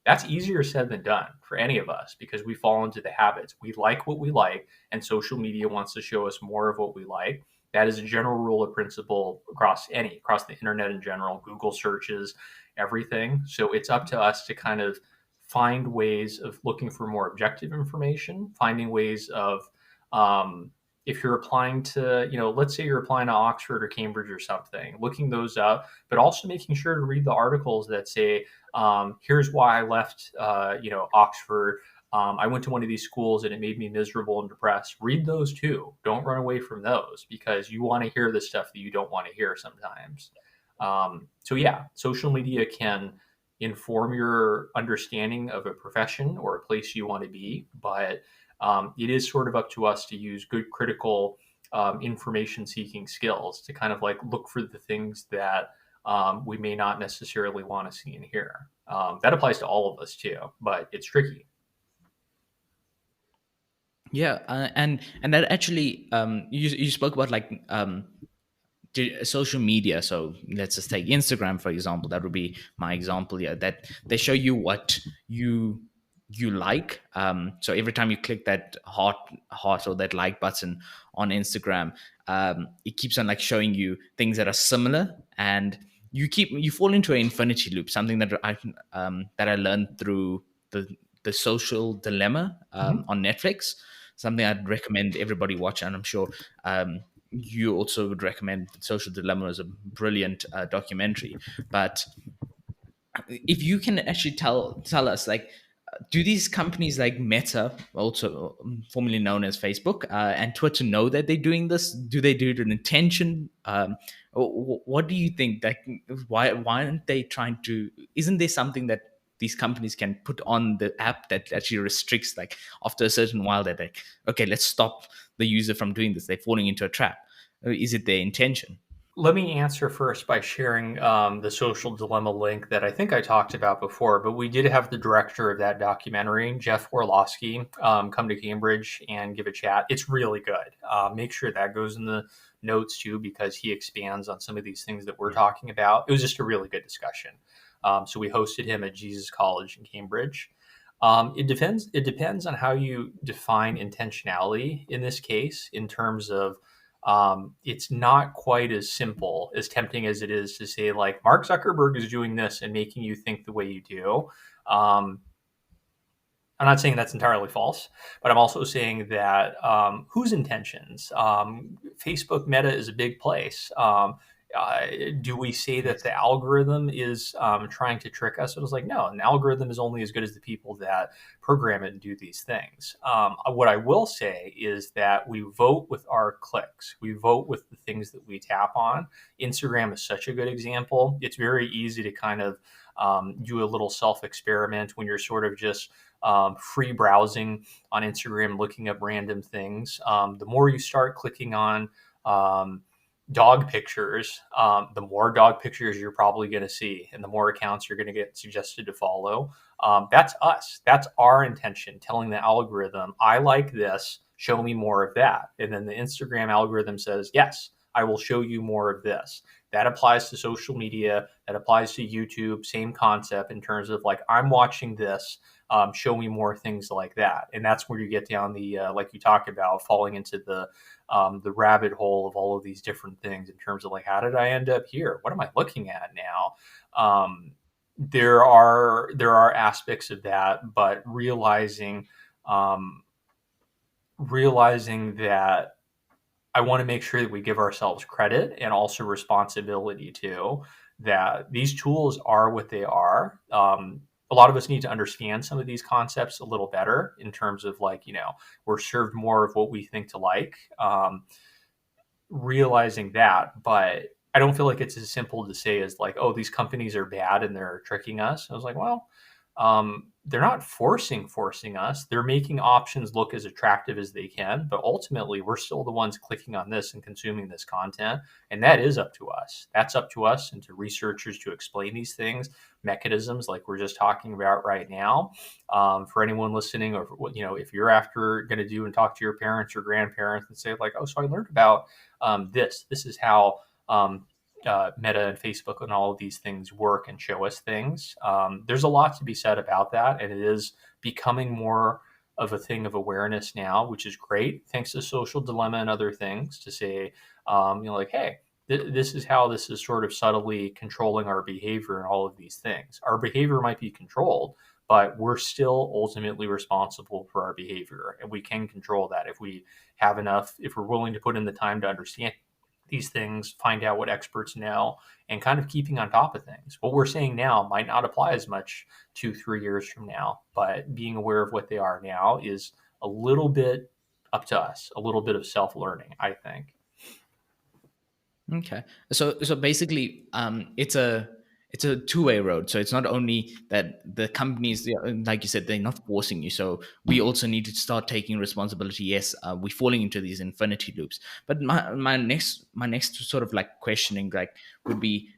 That's easier said than done for any of us because we fall into the habits. We like what we like, and social media wants to show us more of what we like. That is a general rule of principle across the internet in general, Google searches, everything. So it's up to us to kind of find ways of looking for more objective information, finding ways of um, if you're applying to, let's say you're applying to Oxford or Cambridge or something, looking those up, but also making sure to read the articles that say, here's why I left, Oxford. I went to one of these schools and it made me miserable and depressed. Read those too. Don't run away from those because you want to hear the stuff that you don't want to hear sometimes. So yeah, social media can inform your understanding of a profession or a place you want to be, but it is sort of up to us to use good critical information seeking skills to kind of like look for the things that we may not necessarily want to see and hear. That applies to all of us too, but it's tricky. Yeah, and that actually, you spoke about like social media. So let's just take Instagram for example. That would be my example here. That they show you what you like. So every time you click that heart or that like button on Instagram, it keeps on like showing you things that are similar, and you fall into an infinity loop. Something that I learned through the the social dilemma Mhm. on Netflix. Something I'd recommend everybody watch, and I'm sure you also would recommend Social Dilemma as a brilliant documentary. But if you can actually tell us, like, do these companies like Meta, also formerly known as Facebook, and Twitter, know that they're doing this? Do they do it with intention? What do you think? Like, why aren't they trying to? Isn't there something that these companies can put on the app that actually restricts, like, after a certain while, that like, okay, let's stop the user from doing this? They're falling into a trap. Is it their intention? Let me answer first by sharing the social dilemma link that I think I talked about before, but we did have the director of that documentary, Jeff Orlowski, come to Cambridge and give a chat. It's really good. Make sure that goes in the notes too, because he expands on some of these things that we're talking about. It was just a really good discussion. So we hosted him at Jesus College in Cambridge. It depends on how you define intentionality in this case, in terms of it's not quite as simple, as tempting as it is to say, like, Mark Zuckerberg is doing this and making you think the way you do. Um, I'm not saying that's entirely false, but I'm also saying that whose intentions? Facebook Meta is a big place. Uh, do we say that Yes. the algorithm is trying to trick us? It was like, no, an algorithm is only as good as the people that program it and do these things. What I will say is that we vote with our clicks. We vote with the things that we tap on. Instagram is such a good example. It's very easy to kind of do a little self experiment when you're sort of just free browsing on Instagram, looking up random things. The more you start clicking on um, dog pictures, the more dog pictures you're probably going to see, and the more accounts you're going to get suggested to follow. That's us. That's our intention, telling the algorithm, I like this, show me more of that. And then the Instagram algorithm says, yes, I will show you more of this. That applies to social media, that applies to YouTube, same concept in terms of like, I'm watching this, show me more things like that. And that's where you get down the like you talked about, falling into the rabbit hole of all of these different things in terms of like, how did I end up here? What am I looking at now? There are aspects of that, but um, realizing that I want to make sure that we give ourselves credit and also responsibility too, that these tools are what they are. A lot of us need to understand some of these concepts a little better in terms of like, we're served more of what we think to like, realizing that. But I don't feel like it's as simple to say as like, oh, these companies are bad and they're tricking us. I was like, well, they're not forcing us. They're making options look as attractive as they can, but ultimately we're still the ones clicking on this and consuming this content, and that is up to us. That's up to us and to researchers to explain these things, mechanisms like we're just talking about right now. For anyone listening, or if you're after going to do and talk to your parents or grandparents and say like, oh, so I learned about this. This is how Meta and Facebook and all of these things work and show us things. There's a lot to be said about that, and it is becoming more of a thing of awareness now, which is great, thanks to Social Dilemma and other things, to say, like, hey, this is how this is sort of subtly controlling our behavior and all of these things. Our behavior might be controlled, but we're still ultimately responsible for our behavior, and we can control that if we have enough, if we're willing to put in the time to understand these things, find out what experts know, and kind of keeping on top of things. What we're saying now might not apply as much 2-3 years from now, but being aware of what they are now is a little bit up to us, a little bit of self learning, I think. Okay. So basically, it's a two-way road. So it's not only that the companies, like you said, they're not forcing you. So we also need to start taking responsibility. Yes, we're falling into these infinity loops. But my next sort of like questioning like would be,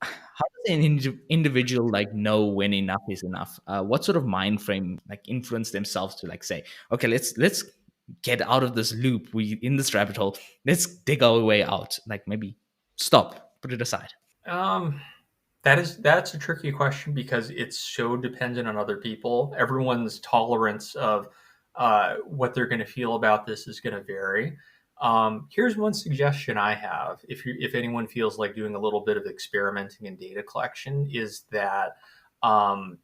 how does an individual like know when enough is enough? What sort of mind frame like influence themselves to like say, okay, let's get out of this loop. We in this rabbit hole. Let's dig our way out. Like maybe stop, put it aside. Um, that's a tricky question because it's so dependent on other people. Everyone's tolerance of what they're going to feel about this is going to vary. Here's one suggestion I have: if anyone feels like doing a little bit of experimenting and data collection, is that um,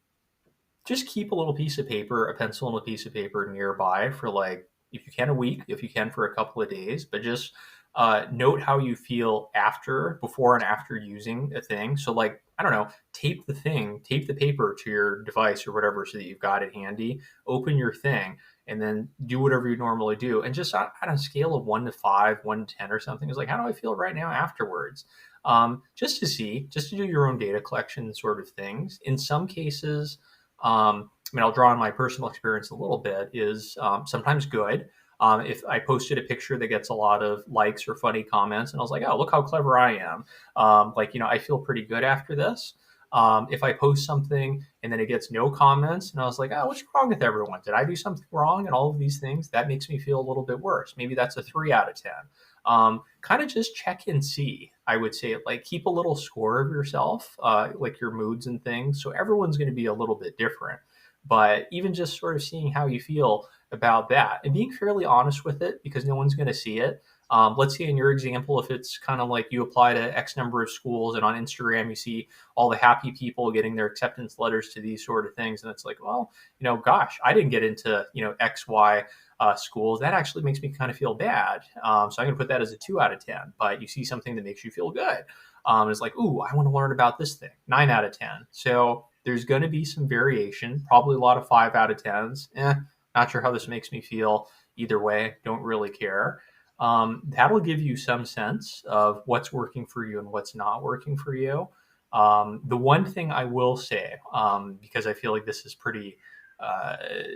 just keep a little piece of paper, a pencil and a piece of paper nearby for, like, if you can, a week, if you can for a couple of days, but just note how you feel before and after using a thing. So, like, I don't know, tape the paper to your device or whatever so that you've got it handy. Open your thing and then do whatever you normally do. And just on a scale of 1 to 5, 1 to 10 or something, is like, how do I feel right now afterwards? Just to do your own data collection sort of things. In some cases, I mean, I'll draw on my personal experience a little bit, is sometimes good. If I posted a picture that gets a lot of likes or funny comments, and I was like, oh, look how clever I am. I feel pretty good after this. If I post something and then it gets no comments, and I was like, oh, what's wrong with everyone? Did I do something wrong? And all of these things, that makes me feel a little bit worse. Maybe that's a 3 out of 10. Kind of just check and see. I would say, like, keep a little score of yourself, like your moods and things. So everyone's going to be a little bit different. But even just sort of seeing how you feel about that and being fairly honest with it, because no one's going to see it. Let's say in your example, if it's kind of like you apply to X number of schools and on Instagram you see all the happy people getting their acceptance letters to these sort of things, and it's like, well, gosh, I didn't get into X, Y schools. That actually makes me kind of feel bad. So I'm going to put that as a 2 out of 10. But you see something that makes you feel good. It's like, ooh, I want to learn about this thing. 9 out of 10. So there's going to be some variation. Probably a lot of 5 out of 10s. Not sure how this makes me feel. Either way, don't really care. That'll give you some sense of what's working for you and what's not working for you. The one thing I will say, because I feel like this is pretty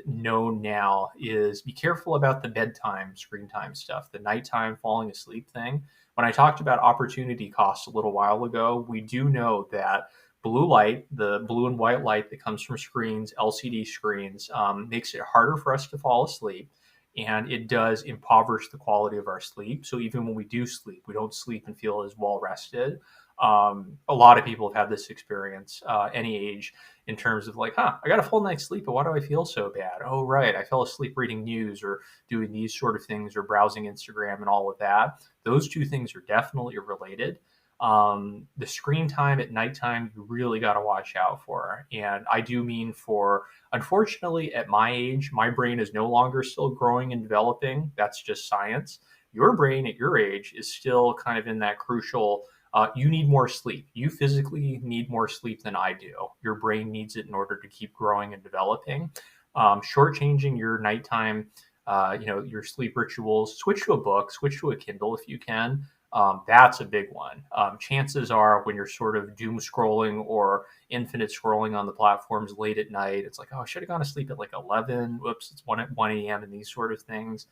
known now, is be careful about the bedtime screen time stuff, the nighttime falling asleep thing. When I talked about opportunity costs a little while ago, we do know that blue light, the blue and white light that comes from screens, LCD screens, makes it harder for us to fall asleep. And it does impoverish the quality of our sleep. So even when we do sleep, we don't sleep and feel as well rested. A lot of people have had this experience, any age, in terms of like, I got a full night's sleep, but why do I feel so bad? Oh, right, I fell asleep reading news or doing these sort of things or browsing Instagram and all of that. Those two things are definitely related. The screen time at nighttime, you really got to watch out for. And I do mean for, unfortunately, at my age, my brain is no longer still growing and developing. That's just science. Your brain at your age is still kind of in that crucial, you need more sleep. You physically need more sleep than I do. Your brain needs it in order to keep growing and developing. Shortchanging your nighttime, your sleep rituals, switch to a book, switch to a Kindle if you can. That's a big one. Chances are when you're sort of doom scrolling or infinite scrolling on the platforms late at night, it's like, oh, I should have gone to sleep at like 11. Whoops, it's 1 at 1 a.m. and these sort of things.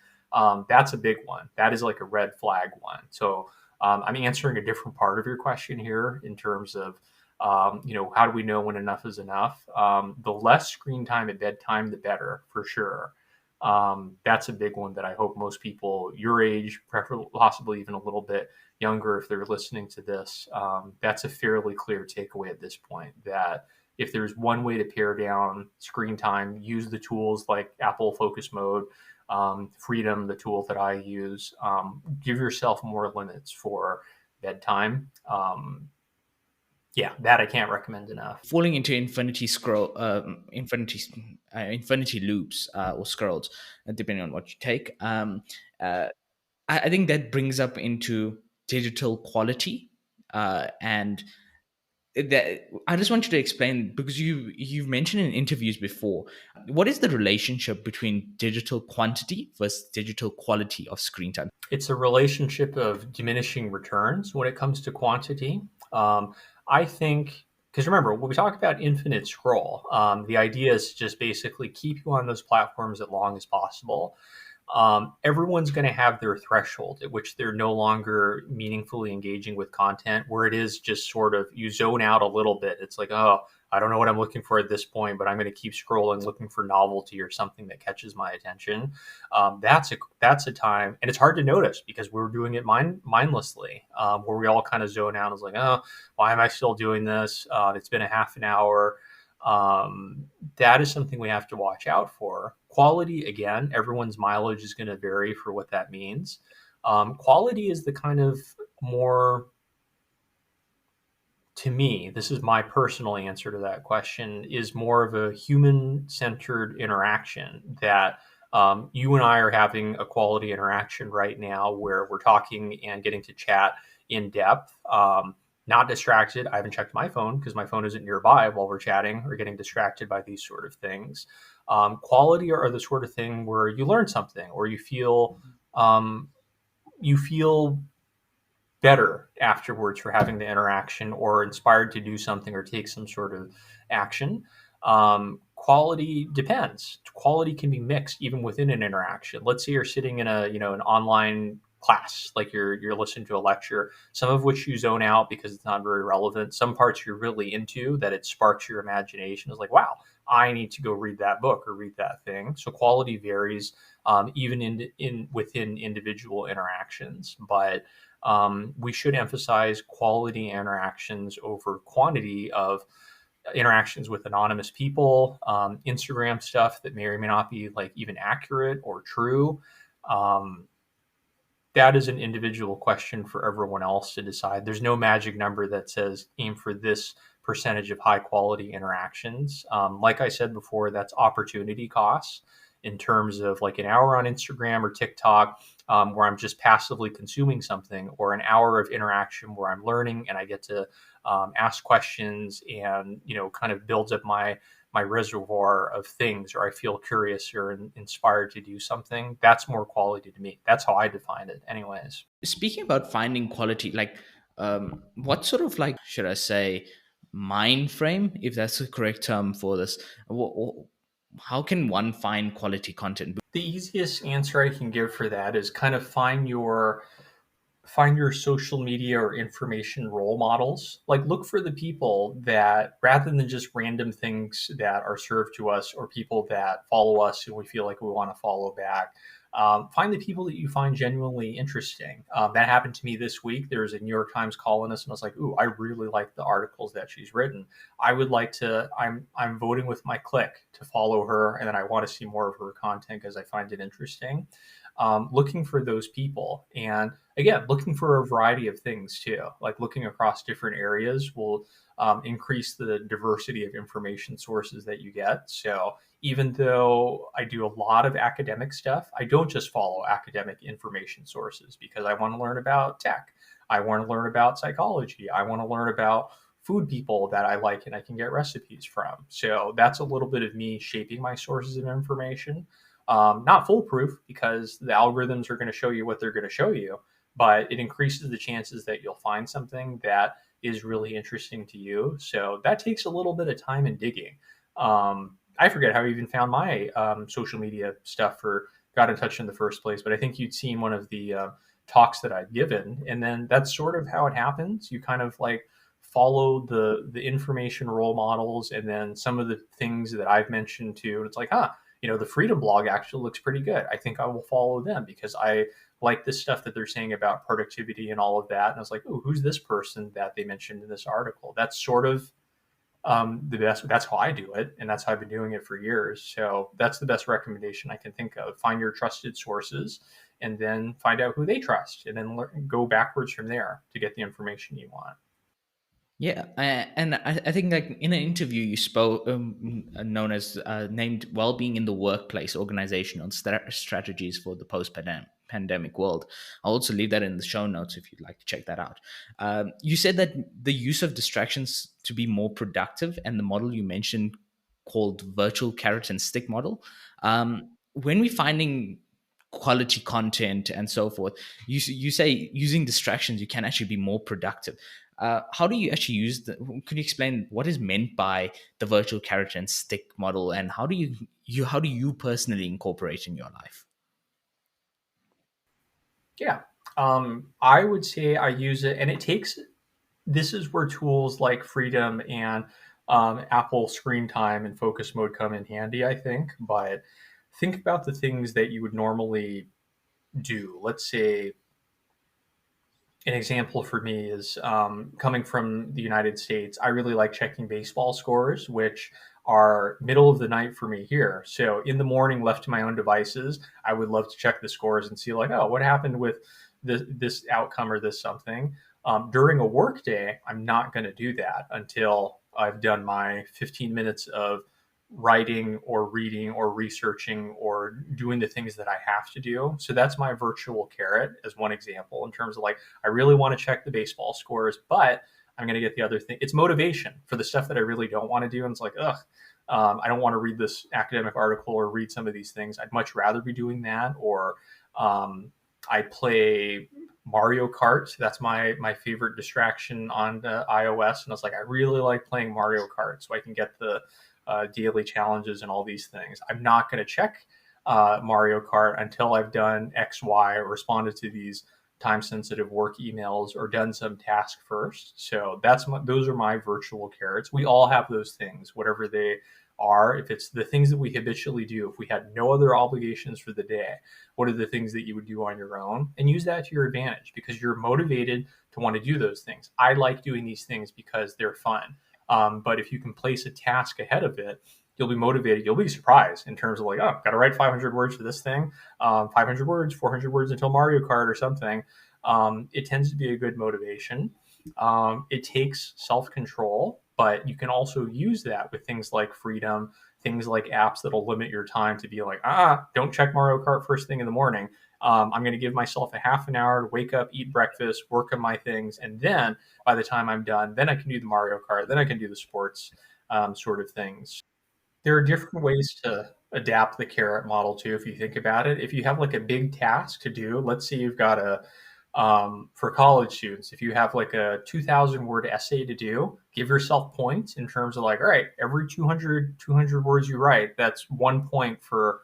That's a big one. That is like a red flag one. So I'm answering a different part of your question here in terms of, how do we know when enough is enough? The less screen time at bedtime, the better, for sure. That's a big one that I hope most people your age, preferably possibly even a little bit younger, if they're listening to this, that's a fairly clear takeaway at this point. That if there's one way to pare down screen time, use the tools like Apple Focus Mode, Freedom, the tool that I use. Give yourself more limits for bedtime. Yeah, that I can't recommend enough. Falling into infinity loops or scrolls, depending on what you take. Uh, I think that brings up into digital quality, and that I just want you to explain, because you've mentioned in interviews before, what is the relationship between digital quantity versus digital quality of screen time? It's a relationship of diminishing returns when it comes to quantity. I think, because remember, when we talk about infinite scroll, the idea is to just basically keep you on those platforms as long as possible. Everyone's going to have their threshold at which they're no longer meaningfully engaging with content, where it is just sort of you zone out a little bit. It's like, oh, I don't know what I'm looking for at this point, but I'm going to keep scrolling, looking for novelty or something that catches my attention. That's a time, and it's hard to notice because we're doing it mindlessly, where we all kind of zone out. It's like, oh, why am I still doing this? It's been a half an hour. Um, that is something we have to watch out for. Quality, again, everyone's mileage is going to vary for what that means. Quality is the kind of more, to me, this is my personal answer to that question, is more of a human centered interaction that you and I are having a quality interaction right now where we're talking and getting to chat in depth. Not distracted. I haven't checked my phone because my phone isn't nearby while we're chatting or getting distracted by these sort of things. Quality are the sort of thing where you learn something or um, you feel better afterwards for having the interaction or inspired to do something or take some sort of action. Quality depends. Quality can be mixed even within an interaction. Let's say you're sitting in an online class, like you're listening to a lecture, some of which you zone out because it's not very relevant. Some parts you're really into that it sparks your imagination. It's like, wow, I need to go read that book or read that thing. So quality varies even in within individual interactions, but we should emphasize quality interactions over quantity of interactions with anonymous people, Instagram stuff that may or may not be like even accurate or true. Um, that is an individual question for everyone else to decide. There's no magic number that says aim for this percentage of high quality interactions. Like I said before, that's opportunity costs in terms of like an hour on Instagram or TikTok where I'm just passively consuming something, or an hour of interaction where I'm learning and I get to ask questions and kind of builds up my reservoir of things, or I feel curious or inspired to do something. That's more quality to me. That's how I define it anyways. Speaking about finding quality, like what sort of, like, should I say, mind frame, if that's the correct term for this, how can one find quality content? The easiest answer I can give for that is kind of find your social media or information role models. Like, look for the people that, rather than just random things that are served to us or people that follow us and we feel like we want to follow back, find the people that you find genuinely interesting. That happened to me this week. There was a New York Times columnist, and I was like, "Ooh, I really like the articles that she's written. I would like to. I'm voting with my click to follow her, and then I want to see more of her content because I find it interesting." Looking for those people, and again, looking for a variety of things too. Like looking across different areas will increase the diversity of information sources that you get. So even though I do a lot of academic stuff, I don't just follow academic information sources because I want to learn about tech. I want to learn about psychology. I want to learn about food people that I like and I can get recipes from. So that's a little bit of me shaping my sources of information. Not foolproof because the algorithms are going to show you what they're going to show you, but it increases the chances that you'll find something that is really interesting to you. So that takes a little bit of time and digging. I forget how I even found my social media stuff for got in touch in the first place, but I think you'd seen one of the talks that I'd given, and then that's sort of how it happens. You kind of like follow the information role models, and then some of the things that I've mentioned too. And it's like, huh, the Freedom blog actually looks pretty good. I think I will follow them because I like this stuff that they're saying about productivity and all of that. And I was like, oh, who's this person that they mentioned in this article? That's sort of the best. That's how I do it, and that's how I've been doing it for years. So that's the best recommendation I can think of. Find your trusted sources, and then find out who they trust, and then go backwards from there to get the information you want. Yeah, and I think like in an interview you spoke, known as named well-being in the workplace, organizational strategies for the post-pandemic world. I'll also leave that in the show notes if you'd like to check that out. You said that the use of distractions to be more productive, and the model you mentioned called virtual carrot and stick model. When we're finding quality content and so forth, you say using distractions you can actually be more productive. How do you actually use the? Could you explain what is meant by the virtual carrot and stick model, and how do you personally incorporate in your life? Yeah. I would say I use it, and it takes. This is where tools like Freedom and Apple Screen Time and Focus Mode come in handy, I think. But think about the things that you would normally do. Let's say an example for me is coming from the United States. I really like checking baseball scores, which are middle of the night for me here. So in the morning, left to my own devices, I would love to check the scores and see like, oh, what happened with this outcome or this something. During a work day, I'm not going to do that until I've done my 15 minutes of writing or reading or researching or doing the things that I have to do. So that's my virtual carrot as one example in terms of like, I really want to check the baseball scores, but I'm going to get the other thing. It's motivation for the stuff that I really don't want to do. And it's like, ugh, I don't want to read this academic article or read some of these things. I'd much rather be doing that. Or I play Mario Kart. That's my favorite distraction on the iOS. And I was like, I really like playing Mario Kart so I can get the daily challenges and all these things. I'm not going to check Mario Kart until I've done X, Y, or responded to these time sensitive work emails or done some task first. So those are my virtual carrots. We all have those things, whatever they are. If it's the things that we habitually do, if we had no other obligations for the day, what are the things that you would do on your own? And use that to your advantage because you're motivated to want to do those things. I like doing these things because they're fun. But if you can place a task ahead of it, you'll be motivated. You'll be surprised in terms of like, oh, got to write 500 words for this thing, 500 words, 400 words until Mario Kart or something. It tends to be a good motivation. It takes self control, but you can also use that with things like Freedom, things like apps that'll limit your time to be like, don't check Mario Kart first thing in the morning. I'm going to give myself a half an hour to wake up, eat breakfast, work on my things, and then by the time I'm done, then I can do the Mario Kart, then I can do the sports sort of things. There are different ways to adapt the carrot model too, if you think about it. If you have like a big task to do, let's say you've got for college students, if you have like a 2,000 word essay to do, give yourself points in terms of like, all right, every 200 words you write, that's 1 point for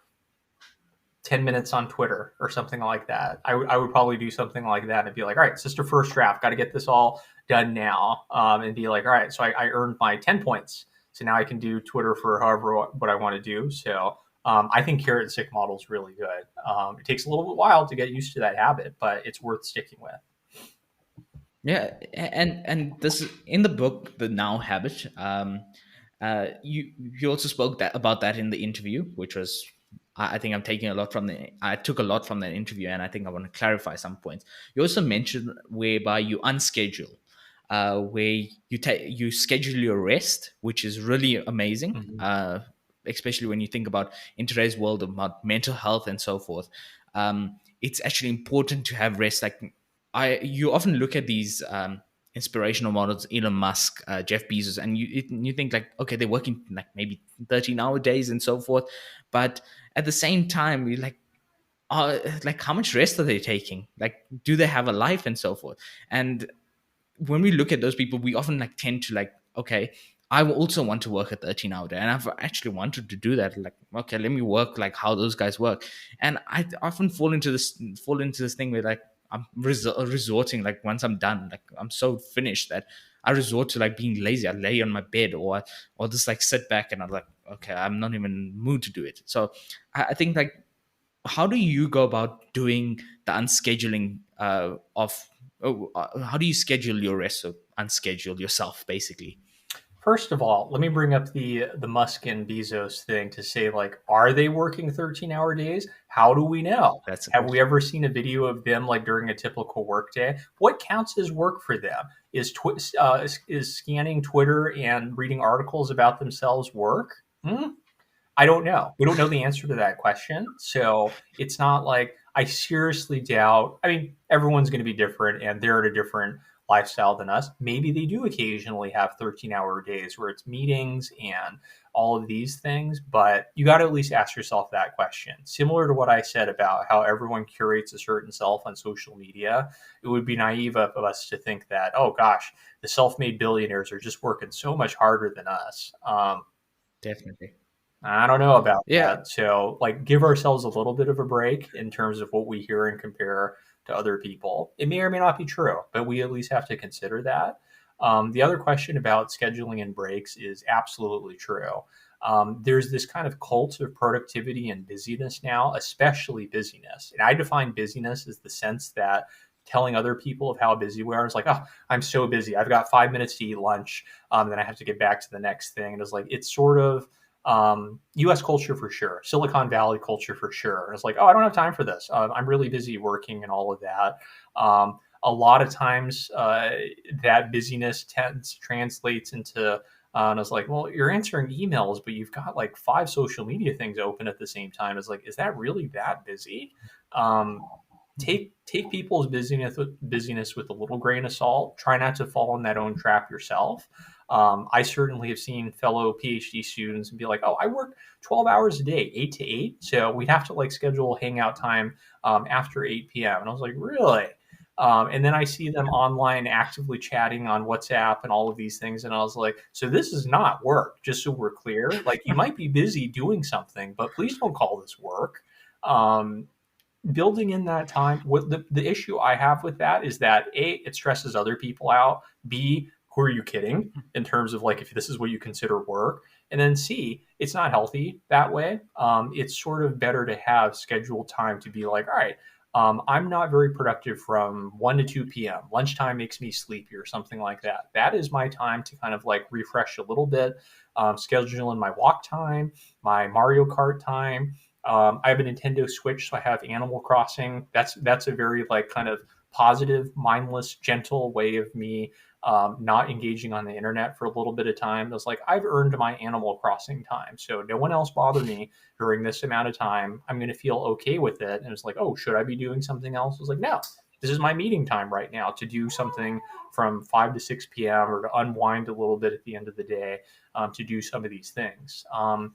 10 minutes on Twitter or something like that. I would probably do something like that and be like, all right, it's just a first draft. Got to get this all done now. And be like, all right, so I earned my 10 points. So now I can do Twitter for however what I want to do. So I think carrot and stick model is really good. It takes a little bit while to get used to that habit, but it's worth sticking with. Yeah, and this in the book, The Now Habit. You also spoke that about that in the interview, which was I think I took a lot from that interview, and I think I want to clarify some points. You also mentioned whereby you unschedule, where you schedule your rest, which is really amazing. Mm-hmm. Especially when you think about in today's world about mental health and so forth. It's actually important to have rest. Like you often look at these inspirational models, Elon Musk, Jeff Bezos, and you think like, okay, they're working like maybe 13-hour days and so forth, but at the same time, you like, like how much rest are they taking? Like, do they have a life and so forth? And when we look at those people, we often like tend to like, okay, I will also want to work a 13-hour day, and I've actually wanted to do that. Like, okay, let me work like how those guys work. And I often fall into this thing where like I'm resorting, like once I'm done, like I'm so finished that I resort to like being lazy. I lay on my bed, or just like sit back, and I'm like, okay, I'm not even in the mood to do it. So I think like, how do you go about doing the unscheduling of how do you schedule your rest, or unschedule yourself basically? First of all, let me bring up the Musk and Bezos thing to say, like, are they working 13-hour days? How do we know? That's a Have we question. ever seen a video of them like during a typical work day? What counts as work for them? Is scanning Twitter and reading articles about themselves work? Hmm? I don't know. We don't know the answer to that question. So it's not like I seriously doubt. I mean, everyone's going to be different and they're at a different lifestyle than us. Maybe they do occasionally have 13-hour days where it's meetings and all of these things, but you got to at least ask yourself that question. Similar to what I said about how everyone curates a certain self on social media, it would be naive of us to think that, oh gosh, the self made billionaires are just working so much harder than us. Definitely. I don't know about Yeah. that. So, like, give ourselves a little bit of a break in terms of what we hear and compare to other people. It may or may not be true, but we at least have to consider that. The other question about scheduling and breaks is absolutely true. There's this kind of cult of productivity and busyness now, especially busyness. And I define busyness as the sense that telling other people of how busy we are is like, oh, I'm so busy. I've got 5 minutes to eat lunch. Then I have to get back to the next thing. And it's like, it's sort of US culture for sure, Silicon Valley culture for sure. And it's like, oh, I don't have time for this. I'm really busy working and all of that. A lot of times, that busyness translates into, and it's like, well, you're answering emails, but you've got like five social media things open at the same time. It's like, is that really that busy? Um, take people's busyness with a little grain of salt. Try not to fall in that own trap yourself. I certainly have seen fellow PhD students and be like, "Oh, I work 12 hours a day, 8 to 8, so we have to like schedule hangout time after 8 p.m." And I was like, "Really?" And then I see them online actively chatting on WhatsApp and all of these things, and I was like, "So this is not work." Just so we're clear, like you might be busy doing something, but please don't call this work. Um, Building in that time, what the issue I have with that is that A, it stresses other people out. B, who are you kidding in terms of like if this is what you consider work? And then C, it's not healthy that way. It's sort of better to have scheduled time to be like, all right, I'm not very productive from 1 to 2 p.m. Lunchtime makes me sleepy or something like that. That is my time to kind of like refresh a little bit, schedule in my walk time, my Mario Kart time. I have a Nintendo Switch, so I have Animal Crossing. That's a very like kind of positive, mindless, gentle way of me not engaging on the internet for a little bit of time. It's like I've earned my Animal Crossing time, so no one else bother me during this amount of time. I'm going to feel okay with it. And it's like, oh, should I be doing something else? It's like, no, this is my meeting time right now to do something from 5 to 6 p.m. or to unwind a little bit at the end of the day, to do some of these things.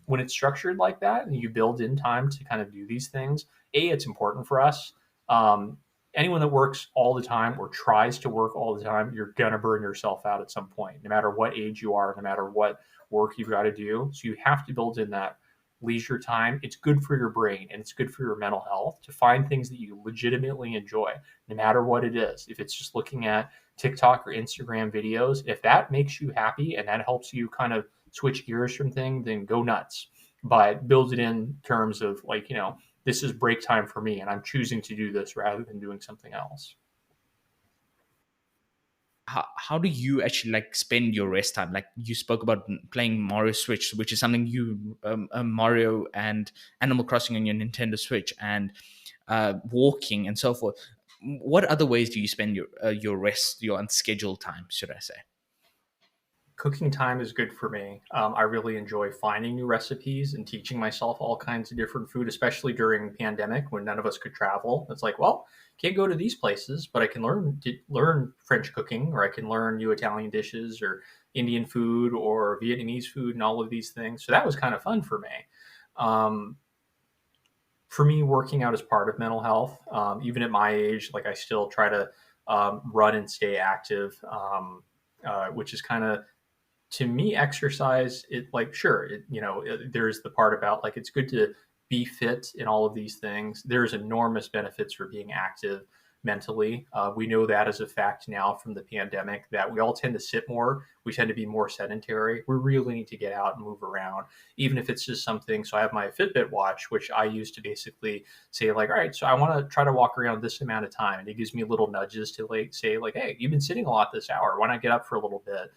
When it's structured like that and you build in time to kind of do these things, it's important for us. Um, Anyone that works all the time or tries to work all the time, you're going to burn yourself out at some point, no matter what age you are, no matter what work you've got to do. So you have to build in that leisure time. It's good for your brain and it's good for your mental health to find things that you legitimately enjoy, no matter what it is. If it's just looking at TikTok or Instagram videos, if that makes you happy and that helps you kind of switch gears from things, then go nuts. But build it in terms of like, this is break time for me and I'm choosing to do this rather than doing something else. How do you actually like spend your rest time? Like you spoke about playing Mario Switch, which is something you Mario and Animal Crossing on your Nintendo Switch, and walking and so forth. What other ways do you spend your rest, your unscheduled time, should I say? Cooking time is good for me. I really enjoy finding new recipes and teaching myself all kinds of different food, especially during pandemic when none of us could travel. It's like, well, can't go to these places, but I can learn French cooking, or I can learn new Italian dishes, or Indian food, or Vietnamese food, and all of these things. So that was kind of fun for me. Um, For me, working out is part of mental health. Even at my age, like I still try to run and stay active, which is kind of, to me, exercise. It, like, sure, there's the part about like it's good to be fit in all of these things. There's enormous benefits for being active mentally. We know that as a fact now from the pandemic, that we all tend to sit more. We tend to be more sedentary. We really need to get out and move around, even if it's just something. So I have my Fitbit watch, which I use to basically say like, all right, so I want to try to walk around this amount of time, and it gives me little nudges to like say like, hey, you've been sitting a lot this hour. Why not get up for a little bit?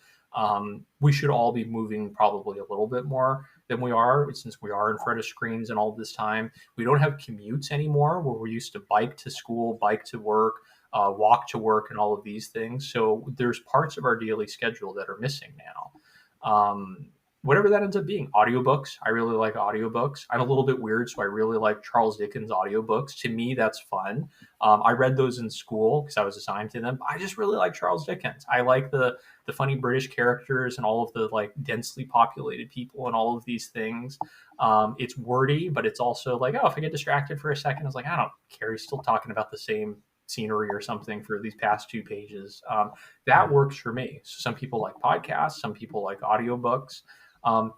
We should all be moving probably a little bit more than we are, since we are in front of screens and all this time. We don't have commutes anymore where we used to bike to school, bike to work, walk to work, and all of these things. So there's parts of our daily schedule that are missing now. Whatever that ends up being. Audiobooks. I really like audiobooks. I'm a little bit weird, so I really like Charles Dickens audiobooks. To me, that's fun. I read those in school because I was assigned to them. I just really like Charles Dickens. I like the funny British characters and all of the like densely populated people and all of these things. It's wordy, but it's also like, oh, if I get distracted for a second, it's like, I don't care. He's still talking about the same scenery or something for these past 2 pages. That works for me. So some people like podcasts, some people like audiobooks. Um,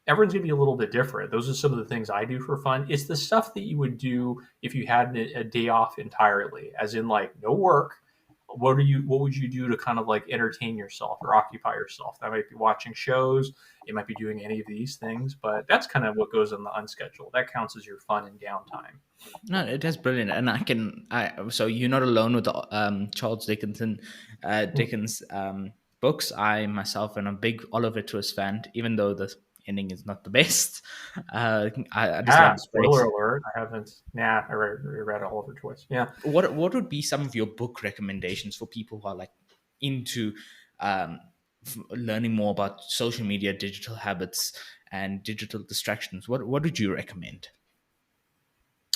Everyone's going to be a little bit different. Those are some of the things I do for fun. It's the stuff that you would do if you had a day off entirely, as in like no work. What would you do to kind of like entertain yourself or occupy yourself? That might be watching shows. It might be doing any of these things, but that's kind of what goes on the unscheduled. That counts as your fun and downtime. No, it is brilliant, and so you're not alone with the Charles Dickens books. I myself am a big Oliver Twist fan, even though the ending is not the best. I just love Ah, the spoiler stories. alert. I haven't. Nah, I read Oliver Twist. Yeah. What would be some of your book recommendations for people who are like into um, learning more about social media, digital habits, and digital distractions? What would you recommend?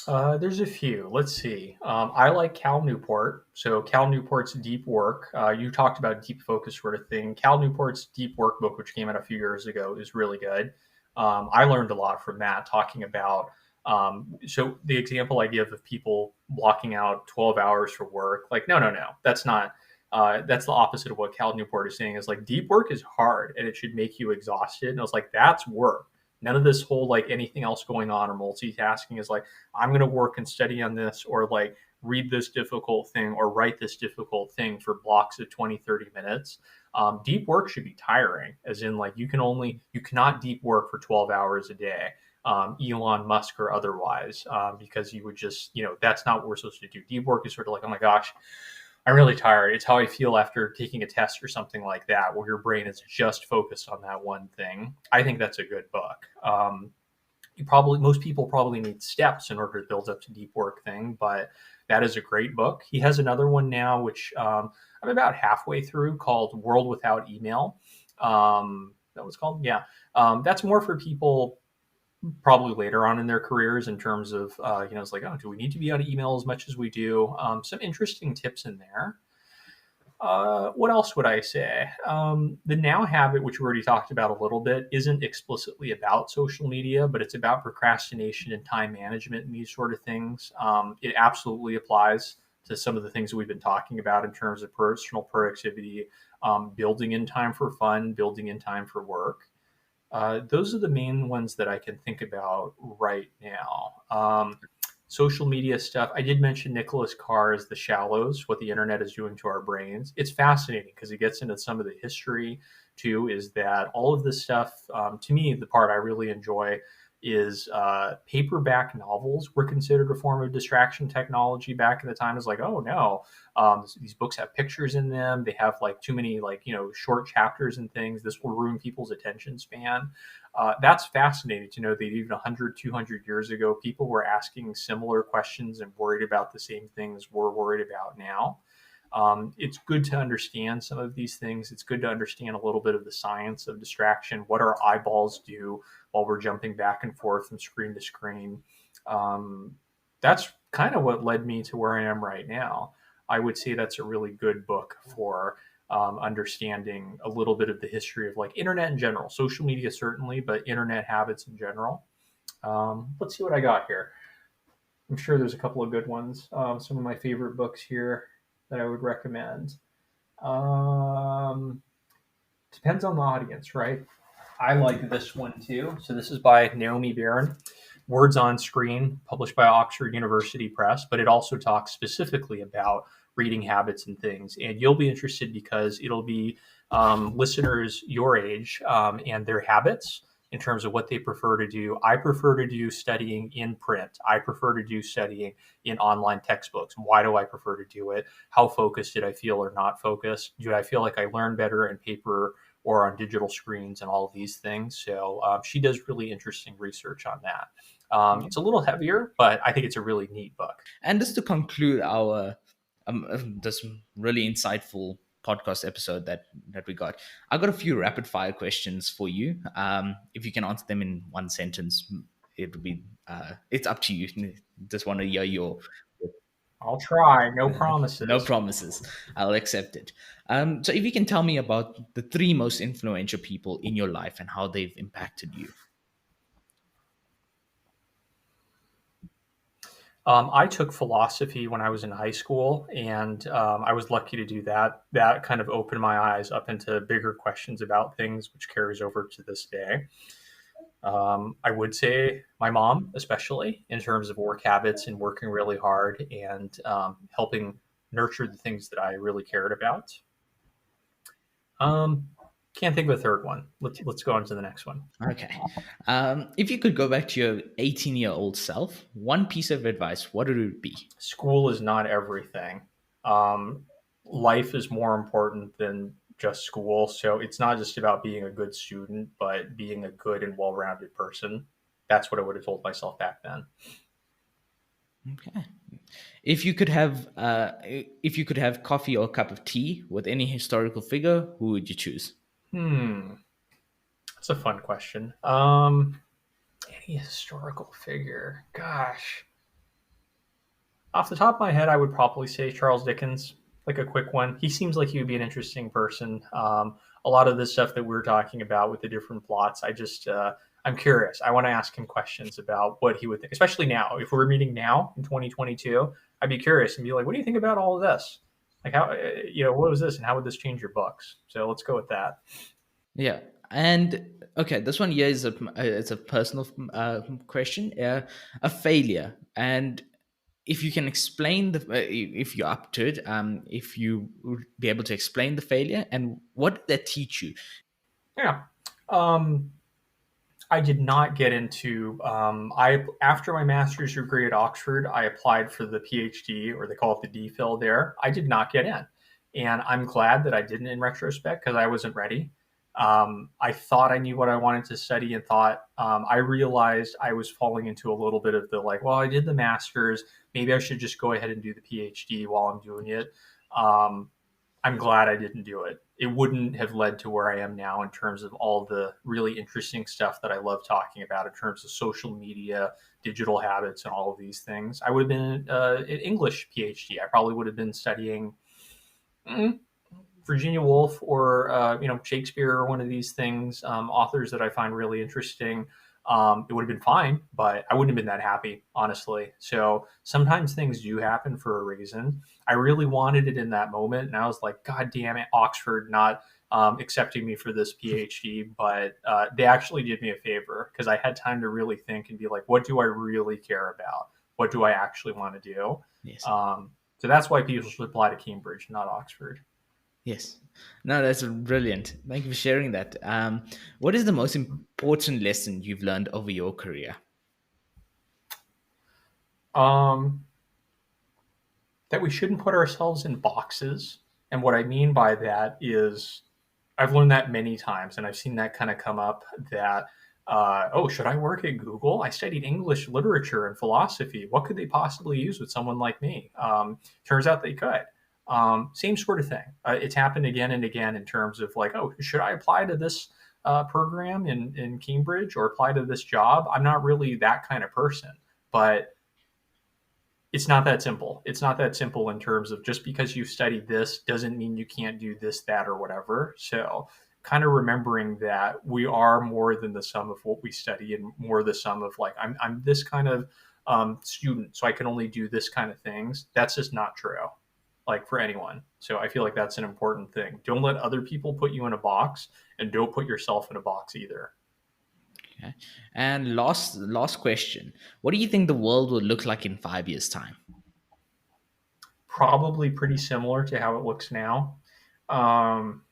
There's a few. Let's see. I like Cal Newport. So Cal Newport's Deep Work. You talked about deep focus sort of thing. Cal Newport's Deep Work book, which came out a few years ago, is really good. I learned a lot from that, talking about. So the example I give of people blocking out 12 hours for work, like no, no, no, that's not. That's the opposite of what Cal Newport is saying. Is like deep work is hard and it should make you exhausted. And I was like, that's work. None of this whole like anything else going on or multitasking is like I'm going to work and study on this, or like read this difficult thing or write this difficult thing for blocks of 20, 30 minutes. Deep work should be tiring, as in like you cannot deep work for 12 hours a day. Elon Musk or otherwise, because you would just, that's not what we're supposed to do. Deep work is sort of like, oh my gosh, I'm really tired. It's how I feel after taking a test or something like that, where your brain is just focused on that one thing. I think that's a good book. Most people probably need steps in order to build up to deep work thing, but that is a great book. He has another one now, which I'm about halfway through, called World Without Email. That was called, yeah. That's more for people probably later on in their careers, in terms of it's like, oh, do we need to be on email as much as we do? Some interesting tips in there. What else would I say? The Now Habit, which we already talked about a little bit, isn't explicitly about social media, but it's about procrastination and time management and these sort of things. It absolutely applies to some of the things that we've been talking about in terms of personal productivity, building in time for fun, building in time for work. Those are the main ones that I can think about right now. Social media stuff. I did mention Nicholas Carr's The Shallows, what the internet is doing to our brains. It's fascinating because it gets into some of the history too. Is that all of this stuff? To me, the part I really enjoy is paperback novels were considered a form of distraction technology back in the time. It's like, oh no, these books have pictures in them. They have like too many like short chapters and things. This will ruin people's attention span. That's fascinating to know that even 100, 200 years ago, people were asking similar questions and worried about the same things we're worried about now. It's good to understand some of these things. It's good to understand a little bit of the science of distraction, what our eyeballs do while we're jumping back and forth from screen to screen. Um, that's kind of what led me to where I am right now. I would say that's a really good book for understanding a little bit of the history of like internet in general, social media certainly, but internet habits in general. Let's see what I got here. I'm sure there's a couple of good ones. Some of my favorite books here that I would recommend. Um, Depends on the audience, right? I like this one too. So this is by Naomi Barron, Words on Screen, published by Oxford University Press, but it also talks specifically about reading habits and things. And you'll be interested because it'll be listeners your age and their habits in terms of what they prefer to do. I prefer to do studying in print. I prefer to do studying in online textbooks. Why do I prefer to do it? How focused did I feel or not focused? Do I feel like I learn better in paper or on digital screens and all of these things? So she does really interesting research on that. Yeah. It's a little heavier, but I think it's a really neat book. And just to conclude our this really insightful podcast episode that we got, I got a few rapid fire questions for you. If you can answer them in one sentence, it would be it's up to you. Just want to hear your I'll try. No no promises. promises. I'll accept it. So if you can tell me about the three most influential people in your life and how they've impacted you. I took philosophy when I was in high school, and I was lucky to do that. That kind of opened my eyes up into bigger questions about things, which carries over to this day. I would say my mom, especially in terms of work habits and working really hard and helping nurture the things that I really cared about. Um, can't think of a third one. Let's go on to the next one. Okay. If you could go back to your 18-year-old self, one piece of advice, what would it be? School is not everything. Um, Life is more important than just school. So it's not just about being a good student, but being a good and well rounded person. That's what I would have told myself back then. Okay. If you could have coffee or a cup of tea with any historical figure, who would you choose? Hmm, that's a fun question. Any historical figure? Gosh, off the top of my head, I would probably say Charles Dickens, like a quick one. He seems like he would be an interesting person. A lot of this stuff that we're talking about with the different plots, I'm curious. I want to ask him questions about what he would think, especially now. If we're meeting now in 2022, I'd be curious and be like, what do you think about all of this? Like, how, what was this and how would this change your books? So let's go with that. Yeah. And okay, this one here is it's a personal question. A failure, and if you can explain if you're up to it, if you would be able to explain the failure and what did that teach you? Yeah. Um, I did not get into. I After my master's degree at Oxford, I applied for the PhD, or they call it the DPhil there. I did not get in, and I'm glad that I didn't in retrospect because I wasn't ready. I thought I knew what I wanted to study, and thought I realized I was falling into a little bit of the like, well, I did the master's, maybe I should just go ahead and do the PhD while I'm doing it. Um, I'm glad I didn't do it. It wouldn't have led to where I am now in terms of all the really interesting stuff that I love talking about in terms of social media, digital habits, and all of these things. I would have been an English PhD. I probably would have been studying mm, Virginia Woolf or Shakespeare or one of these things, authors that I find really interesting. It would have been fine, but I wouldn't have been that happy, honestly. So sometimes things do happen for a reason. I really wanted it in that moment, and I was like, God damn it, Oxford not accepting me for this PhD. But they actually did me a favor because I had time to really think and be like, what do I really care about? What do I actually want to do? Yes. So that's why people should apply to Cambridge, not Oxford. Yes. No, that's brilliant. Thank you for sharing that. What is the most important lesson you've learned over your career? Um, that we shouldn't put ourselves in boxes. And what I mean by that is I've learned that many times, and I've seen that kind of come up that, oh, should I work at Google? I studied English literature and philosophy. What could they possibly use with someone like me? Turns out they could. Same sort of thing. It's happened again and again in terms of like, oh, should I apply to this program in Cambridge or apply to this job? I'm not really that kind of person, but it's not that simple. It's not that simple in terms of just because you studied this doesn't mean you can't do this, that, or whatever. So, kind of remembering that we are more than the sum of what we study and more the sum of like, I'm this kind of student, so I can only do this kind of things. That's just not true, like for anyone. So I feel like that's an important thing. Don't let other people put you in a box, and don't put yourself in a box either. Okay. And last question. What do you think the world will look like in 5 years' time? Probably pretty similar to how it looks now. Um,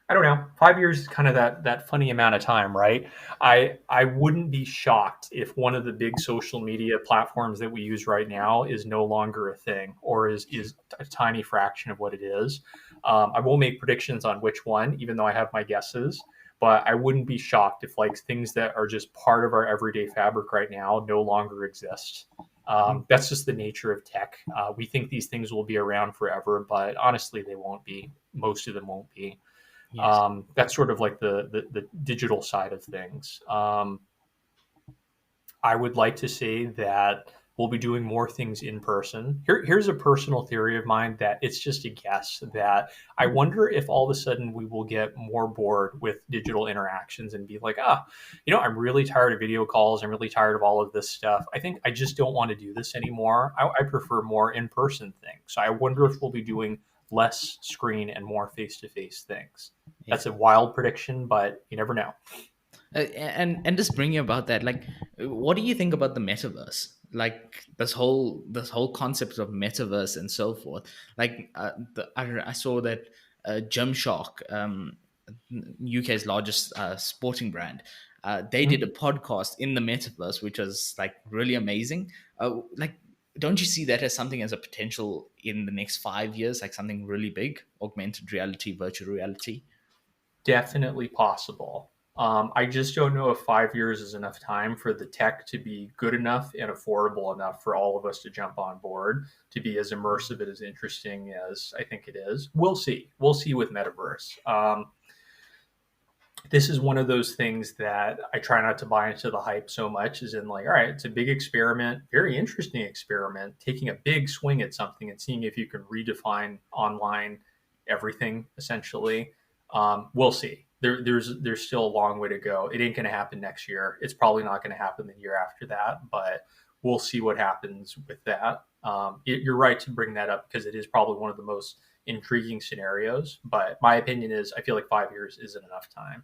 I don't know. 5 years is kind of that funny amount of time, right? I wouldn't be shocked if one of the big social media platforms that we use right now is no longer a thing, or is a tiny fraction of what it is. I won't make predictions on which one, even though I have my guesses. But I wouldn't be shocked if like things that are just part of our everyday fabric right now no longer exist. That's just the nature of tech. We think these things will be around forever, but honestly, they won't be. Most of them won't be. Yes. That's sort of like the digital side of things. I would like to say that we'll be doing more things in person. Here's a personal theory of mine that it's just a guess that I wonder if all of a sudden we will get more bored with digital interactions and be like, I'm really tired of video calls. I'm really tired of all of this stuff. I think I just don't want to do this anymore. I prefer more in person things. So I wonder if we'll be doing less screen and more face to face things. That's Yes. a wild prediction, but you never know. And just bringing about that, like, what do you think about the metaverse? Like this whole concept of metaverse and so forth. Like, I saw that Gymshark, UK's largest sporting brand, they did a Mhm. podcast in the metaverse, which was like really amazing. Like, don't you see that as something as a potential in the next 5 years, like something really big, augmented reality, virtual reality? Definitely possible. I just don't know if 5 years is enough time for the tech to be good enough and affordable enough for all of us to jump on board to be as immersive and as interesting as I think it is. We'll see. We'll see with Metaverse. This is one of those things that I try not to buy into the hype so much, is in like, all right, it's a big experiment, very interesting experiment, taking a big swing at something and seeing if you can redefine online everything essentially. We'll see. There's still a long way to go. It ain't going to happen next year. It's probably not going to happen the year after that, but we'll see what happens with that. You're right to bring that up because it is probably one of the most intriguing scenarios. But my opinion is, I feel like 5 years isn't enough time.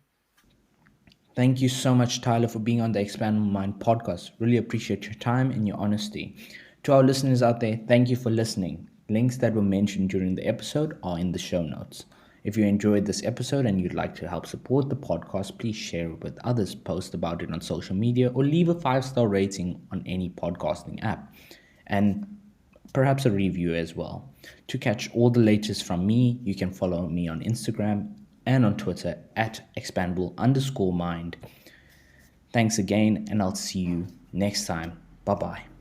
Thank you so much, Tyler, for being on the Expand My Mind podcast. Really appreciate your time and your honesty. To our listeners out there, thank you for listening. Links that were mentioned during the episode are in the show notes. If you enjoyed this episode and you'd like to help support the podcast, please share it with others, post about it on social media, or leave a 5-star rating on any podcasting app. And perhaps a review as well. To catch all the latest from me, you can follow me on Instagram and on Twitter at expandable_mind. Thanks again, and I'll see you next time. Bye bye.